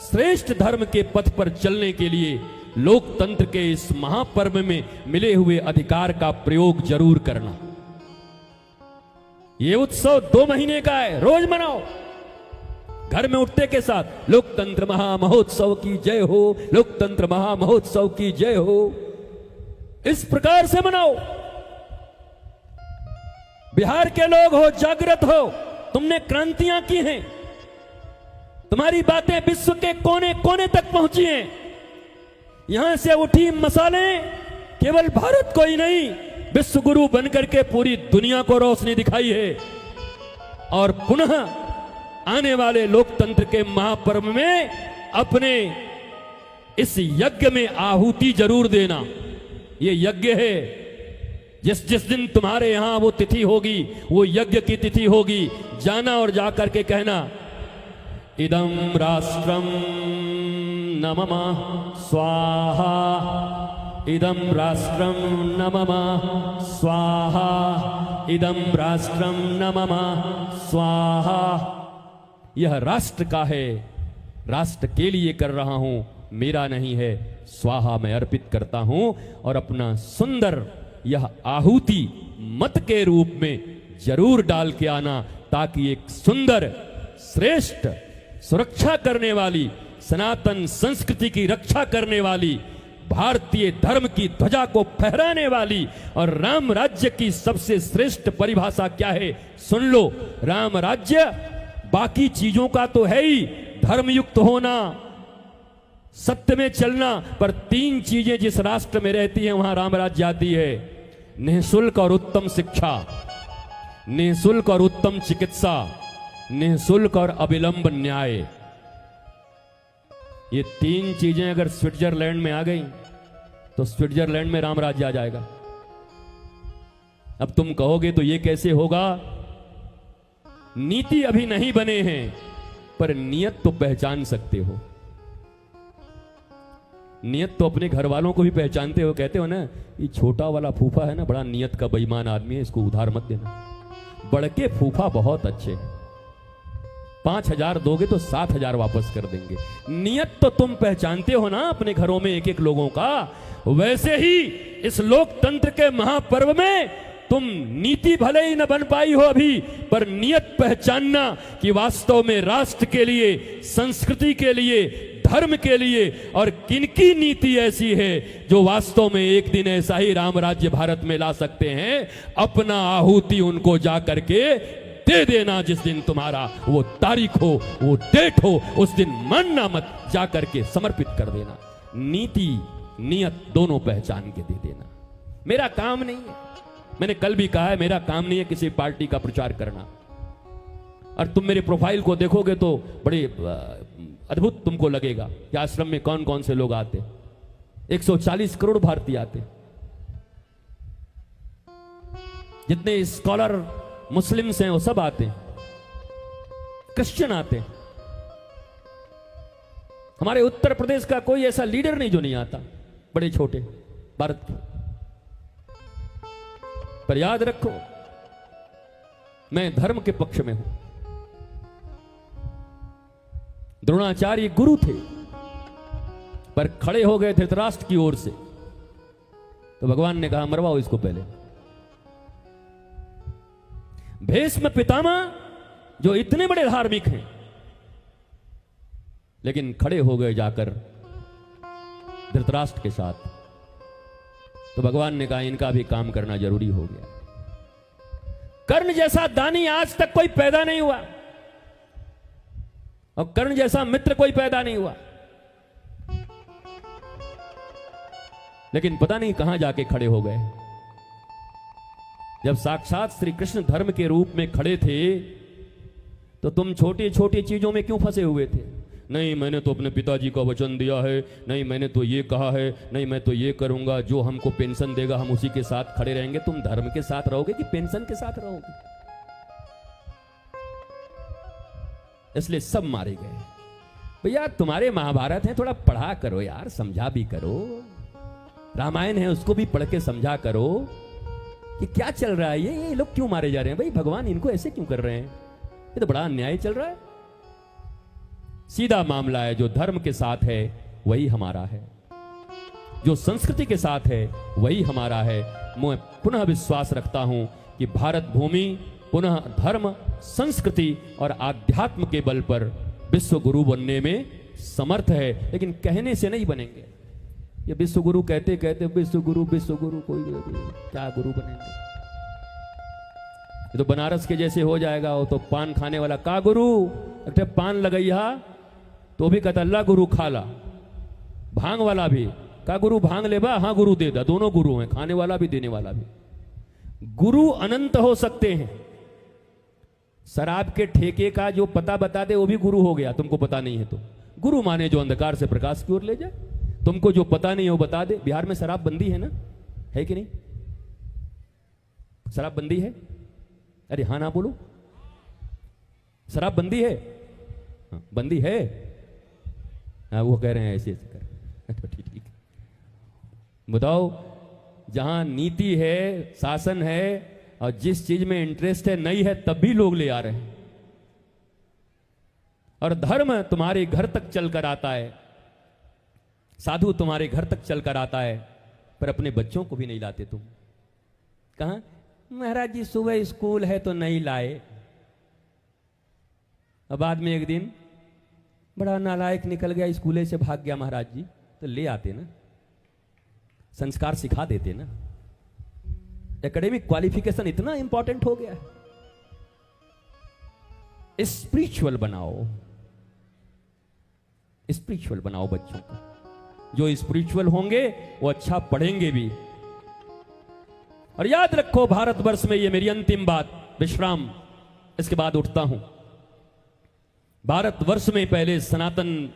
श्रेष्ठ धर्म के पथ पर चलने के लिए लोकतंत्र के इस महापर्व में मिले हुए अधिकार का प्रयोग जरूर करना। ये उत्सव 2 महीने का है, रोज मनाओ। घर में उठते के साथ लोकतंत्र महामहोत्सव की जय हो, लोकतंत्र महामहोत्सव की जय हो, इस प्रकार से मनाओ। बिहार के लोग हो, जागृत हो, तुमने क्रांतियां की हैं, तुम्हारी बातें विश्व के कोने कोने तक पहुंची हैं। यहां से उठी मसालें केवल भारत को ही नहीं, विश्व गुरु बनकर के पूरी दुनिया को रोशनी दिखाई है। और पुनः आने वाले लोकतंत्र के महापर्व में अपने इस यज्ञ में आहुति जरूर देना। ये यज्ञ है, जिस जिस दिन तुम्हारे यहां वो तिथि होगी, वो यज्ञ की तिथि होगी, जाना और जाकर के कहना, इदं राष्ट्रम न मम स्वाहा, इदं राष्ट्रम न मम स्वाहा, इदं राष्ट्रम न मम स्वाहा। यह राष्ट्र का है, राष्ट्र के लिए कर रहा हूं, मेरा नहीं है, स्वाहा मैं अर्पित करता हूं। और अपना सुंदर यह आहुति मत के रूप में जरूर डाल के आना, ताकि एक सुंदर, श्रेष्ठ, सुरक्षा करने वाली, सनातन संस्कृति की रक्षा करने वाली, भारतीय धर्म की ध्वजा को फहराने वाली और राम राज्य की सबसे श्रेष्ठ परिभाषा क्या है सुन लो। राम राज्य बाकी चीजों का तो है ही, धर्मयुक्त होना, सत्य में चलना, पर 3 चीजें जिस राष्ट्र में रहती हैं वहां राम राज्य आती है। निःशुल्क और उत्तम शिक्षा, निःशुल्क और उत्तम चिकित्सा, निःशुल्क और अविलंब न्याय। ये 3 चीजें अगर स्विट्जरलैंड में आ गई तो स्विट्जरलैंड में राम राज्य आ जाएगा। अब तुम कहोगे तो ये कैसे होगा? नीति अभी नहीं बने हैं, पर नियत तो पहचान सकते हो। नियत तो अपने घर वालों को भी पहचानते हो। कहते हो ना, ये छोटा वाला फूफा है ना, बड़ा नियत का बेईमान आदमी है, इसको उधार मत देना। बड़के फूफा बहुत अच्छे हैं, 5,000 दोगे तो 7,000 वापस कर देंगे। नियत तो तुम पहचानते हो ना अपने घरों में एक एक लोगों का। वैसे ही इस लोकतंत्र के महापर्व में तुम नीति भले ही न बन पाई हो अभी, पर नियत पहचानना कि वास्तव में राष्ट्र के लिए, संस्कृति के लिए, धर्म के लिए और किनकी नीति ऐसी है जो वास्तव में एक दिन ऐसा ही राम राज्य भारत में ला सकते हैं। अपना आहुति उनको जाकर के दे देना। जिस दिन तुम्हारा वो तारीख हो, वो डेट हो, उस दिन मानना मत, जाकर के समर्पित कर देना। नीति नियत दोनों पहचान के दे देना। मेरा काम नहीं है, मैंने कल भी कहा है, मेरा काम नहीं है किसी पार्टी का प्रचार करना। और तुम मेरे प्रोफाइल को देखोगे तो बड़े अद्भुत तुमको लगेगा कि आश्रम में कौन कौन से लोग आते। 140 करोड़ भारतीय आते, जितने स्कॉलर मुस्लिम्स हैं वो सब आते हैं, क्रिश्चियन आते हैं। हमारे उत्तर प्रदेश का कोई ऐसा लीडर नहीं जो नहीं आता, बड़े छोटे भारत के। पर याद रखो, मैं धर्म के पक्ष में हूं। द्रोणाचार्य गुरु थे, पर खड़े हो गए धृतराष्ट्र की ओर से, तो भगवान ने कहा मरवाओ इसको पहले। भीष्म पितामह जो इतने बड़े धार्मिक हैं, लेकिन खड़े हो गए जाकर धृतराष्ट्र के साथ, तो भगवान ने कहा इनका भी काम करना जरूरी हो गया। कर्ण जैसा दानी आज तक कोई पैदा नहीं हुआ, और कर्ण जैसा मित्र कोई पैदा नहीं हुआ, लेकिन पता नहीं कहां जाके खड़े हो गए। जब साक्षात श्री कृष्ण धर्म के रूप में खड़े थे, तो तुम छोटी छोटी चीजों में क्यों फंसे हुए थे? नहीं मैंने तो अपने पिताजी का वचन दिया है, नहीं मैंने तो ये कहा है, नहीं मैं तो ये करूंगा, जो हमको पेंशन देगा हम उसी के साथ खड़े रहेंगे। तुम धर्म के साथ रहोगे कि पेंशन के साथ रहोगे? इसलिए सब मारे गए। भैया तुम्हारे महाभारत है, थोड़ा पढ़ा करो यार, समझा भी करो। रामायण है, उसको भी पढ़ के समझा करो कि क्या चल रहा है, ये लोग क्यों मारे जा रहे हैं। भाई भगवान इनको ऐसे क्यों कर रहे हैं? ये तो बड़ा अन्याय चल रहा है। सीधा मामला है, जो धर्म के साथ है वही हमारा है। जो संस्कृति के साथ है वही हमारा है। मैं पुनः विश्वास रखता हूं कि भारत भूमि पुनः धर्म, संस्कृति और आध्यात्म के बल पर विश्व गुरु बनने में समर्थ है, लेकिन कहने से नहीं बनेंगे। ये विश्व गुरु कहते कहते विश्व गुरु कोई क्या गुरु बनेंगे? ये तो बनारस के जैसे हो जाएगा। वो तो पान खाने वाला का गुरु, अरे पान लगैया तो भी कहता अल्लाह गुरु खाला। भांग वाला भी का गुरु भांग लेबा, हाँ गुरु दे दा। दोनों गुरु हैं, खाने वाला भी देने वाला भी। गुरु अनंत हो सकते हैं। शराब के ठेके का जो पता बता दे वो भी गुरु हो गया, तुमको पता नहीं है तो। गुरु माने जो अंधकार से प्रकाश की ओर ले जाए। तुमको जो पता नहीं है वो बता दे। बिहार में शराब बंदी है ना, है कि नहीं? शराब बंदी है? अरे हाँ ना बोलो। शराब बंदी है? हाँ, बंदी है। हाँ, वो कह रहे हैं ऐसे ऐसे कर। ठीक है, बताओ। जहां नीति है, शासन है और जिस चीज में इंटरेस्ट है नहीं है, तब भी लोग ले आ रहे हैं। और धर्म तुम्हारे घर तक चलकर आता है, साधु तुम्हारे घर तक चलकर आता है, पर अपने बच्चों को भी नहीं लाते तुम। कहां महाराज जी सुबह स्कूल है तो नहीं लाए। और बाद में एक दिन बड़ा नालायक निकल गया, स्कूले से भाग गया महाराज जी, तो ले आते ना, संस्कार सिखा देते ना। एकेडमिक क्वालिफिकेशन इतना इंपॉर्टेंट हो गया है। स्पिरिचुअल बनाओ, स्पिरिचुअल बनाओ बच्चों को। जो स्पिरिचुअल होंगे वो अच्छा पढ़ेंगे भी। और याद रखो, भारतवर्ष में, ये मेरी अंतिम बात, विश्राम, इसके बाद उठता हूं। भारतवर्ष में पहले सनातन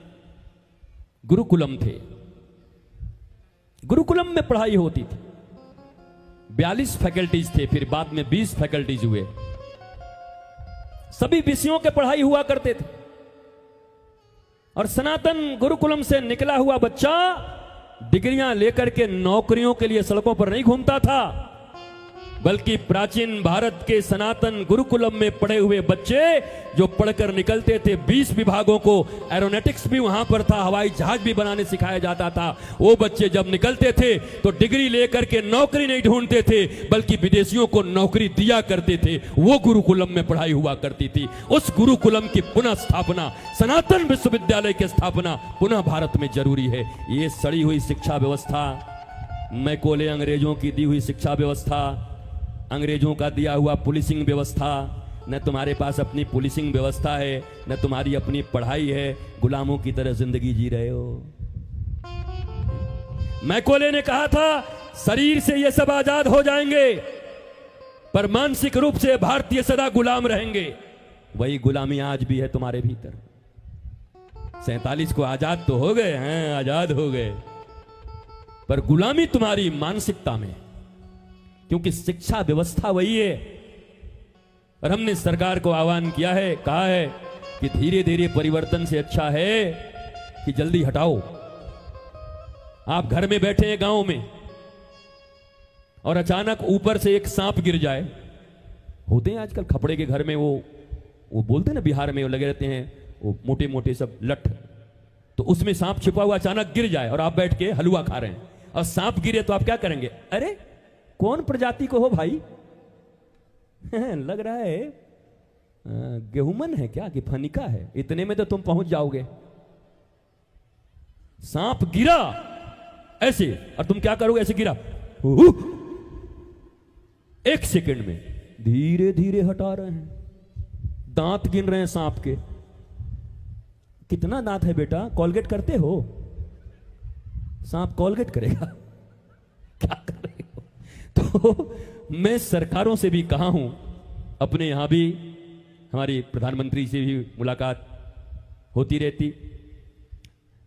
गुरुकुलम थे। गुरुकुलम में पढ़ाई होती थी। 42 फैकल्टीज थे, फिर बाद में 20 फैकल्टीज हुए। सभी विषयों के पढ़ाई हुआ करते थे। और सनातन गुरुकुलम से निकला हुआ बच्चा डिग्रियां लेकर के नौकरियों के लिए सड़कों पर नहीं घूमता था, बल्कि प्राचीन भारत के सनातन गुरुकुलम में पढ़े हुए बच्चे जो पढ़कर निकलते थे, 20 विभागों को, एरोनॉटिक्स भी वहां पर था, हवाई जहाज भी बनाने सिखाया जाता था। वो बच्चे जब निकलते थे तो डिग्री लेकर के नौकरी नहीं ढूंढते थे, बल्कि विदेशियों को नौकरी दिया करते थे। वो गुरुकुलम में पढ़ाई हुआ करती थी। उस गुरुकुलम की पुनः स्थापना, सनातन विश्वविद्यालय की स्थापना पुनः भारत में जरूरी है। ये सड़ी हुई शिक्षा व्यवस्था, मैकोले अंग्रेजों की दी हुई शिक्षा व्यवस्था, अंग्रेजों का दिया हुआ पुलिसिंग व्यवस्था, न तुम्हारे पास अपनी पुलिसिंग व्यवस्था है, न तुम्हारी अपनी पढ़ाई है, गुलामों की तरह जिंदगी जी रहे हो। मैकोले ने कहा था शरीर से ये सब आजाद हो जाएंगे, पर मानसिक रूप से भारतीय सदा गुलाम रहेंगे। वही गुलामी आज भी है तुम्हारे भीतर। 47 को आजाद तो हो गए हैं, आजाद हो गए, पर गुलामी तुम्हारी मानसिकता में, क्योंकि शिक्षा व्यवस्था वही है। और हमने सरकार को आह्वान किया है, कहा है कि धीरे धीरे परिवर्तन से अच्छा है कि जल्दी हटाओ। आप घर में बैठे हैं गांव में और अचानक ऊपर से एक सांप गिर जाए। होते हैं आजकल खपड़े के घर में, वो बोलते हैं ना, बिहार में वो लगे रहते हैं, वो मोटे मोटे सब लठ, तो उसमें सांप छिपा हुआ अचानक गिर जाए और आप बैठ के हलवा खा रहे हैं और सांप गिरे तो आप क्या करेंगे? अरे कौन प्रजाति को हो भाई? लग रहा है गेहूमन है क्या कि फनिका है, इतने में तो तुम पहुंच जाओगे। सांप गिरा ऐसे और तुम क्या करोगे? ऐसे गिरा, एक सेकंड में धीरे धीरे हटा रहे हैं, दांत गिन रहे हैं सांप के। कितना दांत है बेटा? कॉलगेट करते हो? सांप कॉलगेट करेगा? क्या कर रहे हो? तो मैं सरकारों से भी कहा हूं, अपने यहां भी हमारी प्रधानमंत्री से भी मुलाकात होती रहती,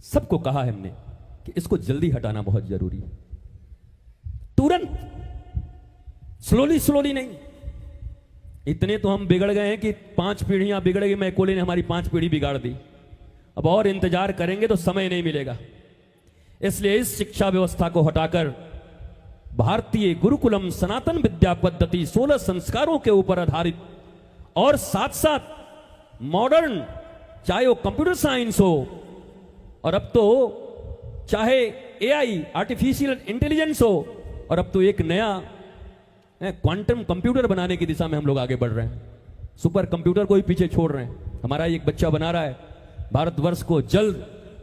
सबको कहा है हमने कि इसको जल्दी हटाना बहुत जरूरी है। तुरंत, स्लोली स्लोली नहीं। इतने तो हम बिगड़ गए हैं कि 5 पीढ़ियां बिगड़ गई। मैकोले ने हमारी 5 पीढ़ी बिगाड़ दी। अब और इंतजार करेंगे तो समय नहीं मिलेगा। इसलिए इस शिक्षा व्यवस्था को हटाकर भारतीय गुरुकुलम सनातन विद्या पद्धति 16 संस्कारों के ऊपर आधारित और साथ साथ मॉडर्न, चाहे वो कंप्यूटर साइंस हो और अब तो चाहे एआई आर्टिफिशियल इंटेलिजेंस हो, और अब तो एक नया क्वांटम कंप्यूटर बनाने की दिशा में हम लोग आगे बढ़ रहे हैं। सुपर कंप्यूटर को ही पीछे छोड़ रहे हैं। हमारा एक बच्चा बना रहा है, भारतवर्ष को जल्द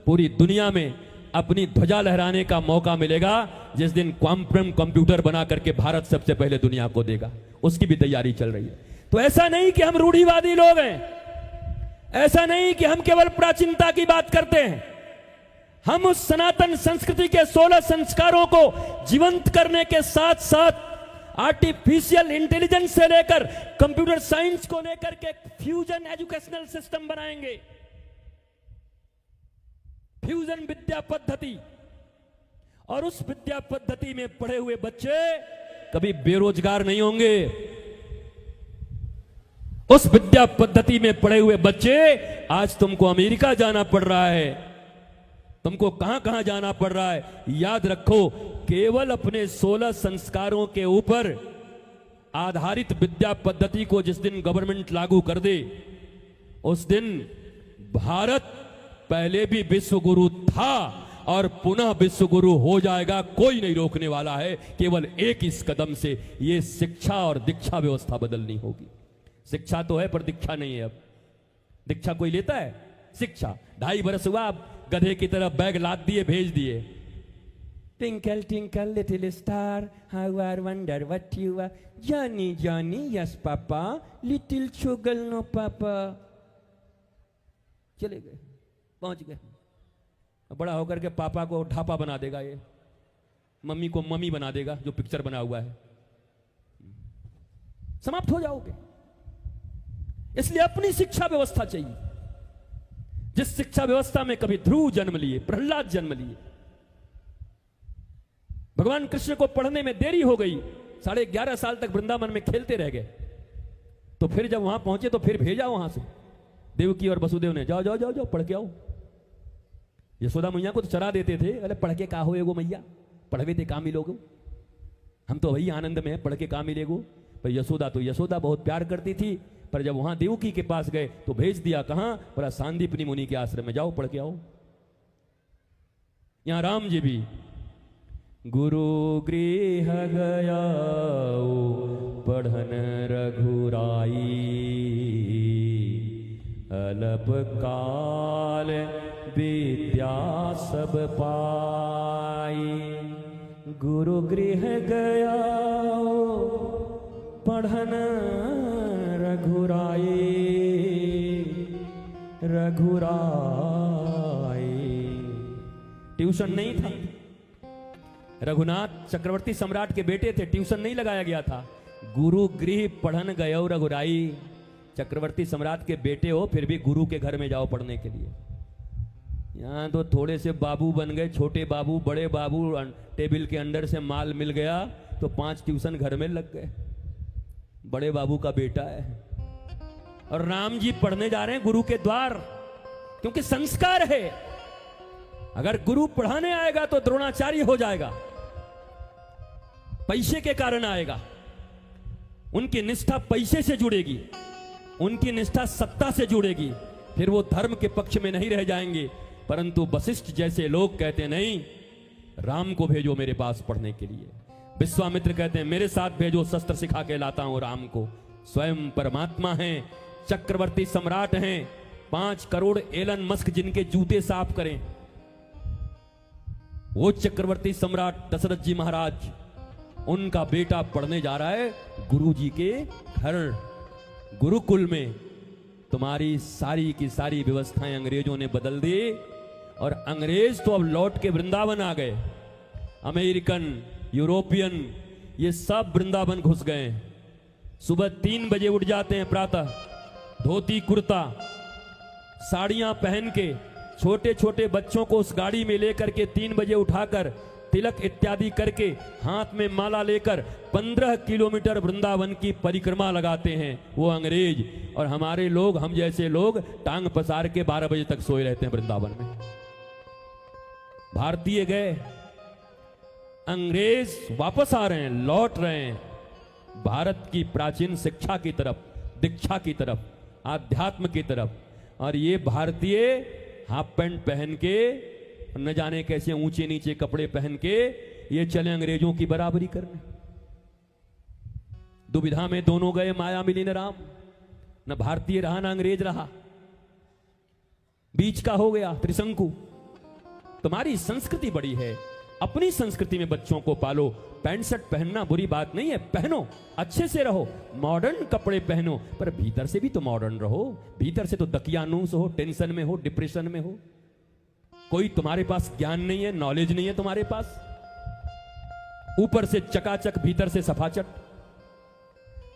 पूरी दुनिया में अपनी ध्वजा लहराने का मौका मिलेगा जिस दिन क्वांटम कंप्यूटर बना करके भारत सबसे पहले दुनिया को देगा। उसकी भी तैयारी चल रही है। तो ऐसा नहीं कि हम रूढ़िवादी लोग हैं, ऐसा नहीं कि हम केवल प्राचीनता की बात करते हैं। हम उस सनातन संस्कृति के 16 संस्कारों को जीवंत करने के साथ साथ आर्टिफिशियल इंटेलिजेंस से लेकर कंप्यूटर साइंस को लेकर के फ्यूजन एजुकेशनल सिस्टम बनाएंगे, फ्यूजन विद्या पद्धति। और उस विद्या पद्धति में पढ़े हुए बच्चे कभी बेरोजगार नहीं होंगे। उस विद्या पद्धति में पढ़े हुए बच्चे, आज तुमको अमेरिका जाना पड़ रहा है, तुमको कहां कहां जाना पड़ रहा है, याद रखो केवल अपने 16 संस्कारों के ऊपर आधारित विद्या पद्धति को जिस दिन गवर्नमेंट लागू कर दे, उस दिन भारत पहले भी विश्व गुरु था और पुनः विश्व गुरु हो जाएगा। कोई नहीं रोकने वाला है। केवल एक इस कदम से यह शिक्षा और दीक्षा व्यवस्था बदलनी होगी। शिक्षा तो है पर दीक्षा नहीं है। अब दीक्षा कोई लेता है? शिक्षा 2.5 बरस हुआ, गधे की तरह बैग लाद दिए, भेज दिए। Twinkle twinkle little star how I wonder what you are, Johnny Johnny yes papa, little sugar no papa. चले गए, पहुंच गए। बड़ा होकर के पापा को ढापा बना देगा, ये मम्मी को मम्मी बना देगा, जो पिक्चर बना हुआ है। समाप्त हो जाओगे। इसलिए अपनी शिक्षा व्यवस्था चाहिए, जिस शिक्षा व्यवस्था में कभी ध्रुव जन्म लिए, प्रहलाद जन्म लिए। भगवान कृष्ण को पढ़ने में देरी हो गई, 11.5 साल तक वृंदावन में खेलते रह गए। तो फिर जब वहां पहुंचे तो फिर भेजा वहां से देवकी और वसुदेव ने, जाओ जाओ जाओ जाओ पढ़ के आओ। यशोदा मैया को तो चरा देते थे, अरे पढ़ के का होएगो मैया, पढ़वे थे का मिलोगो, हम तो वही आनंद में पढ़ के का मिलेगो। पर यशोदा बहुत प्यार करती थी, पर जब वहां देवकी के पास गए तो भेज दिया कहां? बोला सांदीपनी मुनि के आश्रम में, जाओ पढ़ के आओ। यहां राम जी भी गुरु गृह गया पढ़न रघुराई, अल्प काल विद्या सब पाई। गुरु गृह गया पढ़न रघुराई, ट्यूशन नहीं था। रघुनाथ चक्रवर्ती सम्राट के बेटे थे, ट्यूशन नहीं लगाया गया था। गुरु गृह पढ़न गयो रघुराई। चक्रवर्ती सम्राट के बेटे हो फिर भी गुरु के घर में जाओ पढ़ने के लिए। यहां तो थोड़े से बाबू बन गए, छोटे बाबू, बड़े बाबू, टेबल के अंदर से माल मिल गया तो 5 ट्यूशन घर में लग गए। बड़े बाबू का बेटा है। और राम जी पढ़ने जा रहे हैं गुरु के द्वार, क्योंकि संस्कार है। अगर गुरु पढ़ाने आएगा तो द्रोणाचार्य हो जाएगा, पैसे के कारण आएगा। उनकी निष्ठा पैसे से जुड़ेगी, उनकी निष्ठा सत्ता से जुड़ेगी, फिर वो धर्म के पक्ष में नहीं रह जाएंगे। परंतु वशिष्ठ जैसे लोग कहते नहीं, राम को भेजो मेरे पास पढ़ने के लिए। विश्वामित्र कहते हैं मेरे साथ भेजो, शस्त्र सिखा के लाता हूं राम को। स्वयं परमात्मा हैं, चक्रवर्ती सम्राट हैं, 5 करोड़ एलन मस्क जिनके जूते साफ करें, वो चक्रवर्ती सम्राट दशरथ जी महाराज, उनका बेटा पढ़ने जा रहा है गुरु जी के घर, गुरुकुल में। तुम्हारी सारी की सारी व्यवस्थाएं अंग्रेजों ने बदल दी, और अंग्रेज तो अब लौट के वृंदावन आ गए। अमेरिकन, यूरोपियन, ये सब वृंदावन घुस गए। सुबह 3 बजे उठ जाते हैं प्रातः, धोती कुर्ता साड़ियां पहन के, छोटे छोटे बच्चों को उस गाड़ी में लेकर के 3 बजे उठाकर तिलक इत्यादि करके हाथ में माला लेकर 15 किलोमीटर वृंदावन की परिक्रमा लगाते हैं वो अंग्रेज। और हमारे लोग, हम जैसे लोग टांग पसार के 12 बजे तक सोए रहते हैं वृंदावन में। भारतीय गए, अंग्रेज वापस आ रहे हैं, लौट रहे हैं भारत की प्राचीन शिक्षा की तरफ, दीक्षा की तरफ, आध्यात्म की तरफ। और ये भारतीय हाफ पैंट पहन के न जाने कैसे ऊंचे नीचे कपड़े पहन के ये चले अंग्रेजों की बराबरी करने। दुविधा में दोनों गए माया मिली न राम, न भारतीय रहा न अंग्रेज रहा, बीच का हो गया त्रिशंकु। तुम्हारी संस्कृति बड़ी है, अपनी संस्कृति में बच्चों को पालो। पैंट शर्ट पहनना बुरी बात नहीं है, पहनो, अच्छे से रहो, मॉडर्न कपड़े पहनो, पर भीतर से भी तो मॉडर्न रहो। भीतर से तो दकियानूस हो, टेंशन में हो, डिप्रेशन में हो। कोई तुम्हारे पास ज्ञान नहीं है, नॉलेज नहीं है तुम्हारे पास, ऊपर से चकाचक, भीतर से सफाचट।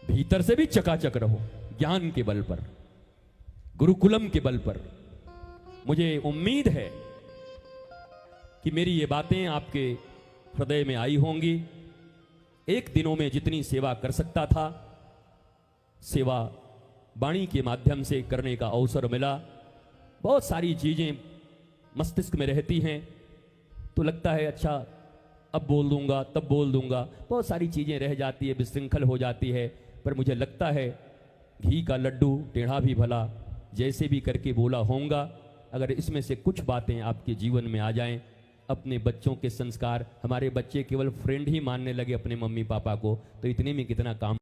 भीतर से भी चकाचक रहो, ज्ञान के बल पर, गुरुकुलम के बल पर। मुझे उम्मीद है कि मेरी ये बातें आपके हृदय में आई होंगी। एक दिनों में जितनी सेवा कर सकता था, सेवा वाणी के माध्यम से करने का अवसर मिला। बहुत सारी चीजें मस्तिष्क में रहती हैं तो लगता है अच्छा अब बोल दूंगा, तब बोल दूंगा, बहुत सारी चीजें रह जाती है, विशृंखल हो जाती है। पर मुझे लगता है घी का लड्डू टेढ़ा भी भला, जैसे भी करके बोला होगा। अगर इसमें से कुछ बातें आपके जीवन में आ जाएं, अपने बच्चों के संस्कार, हमारे बच्चे केवल फ्रेंड ही मानने लगे अपने मम्मी पापा को, तो इतने में कितना काम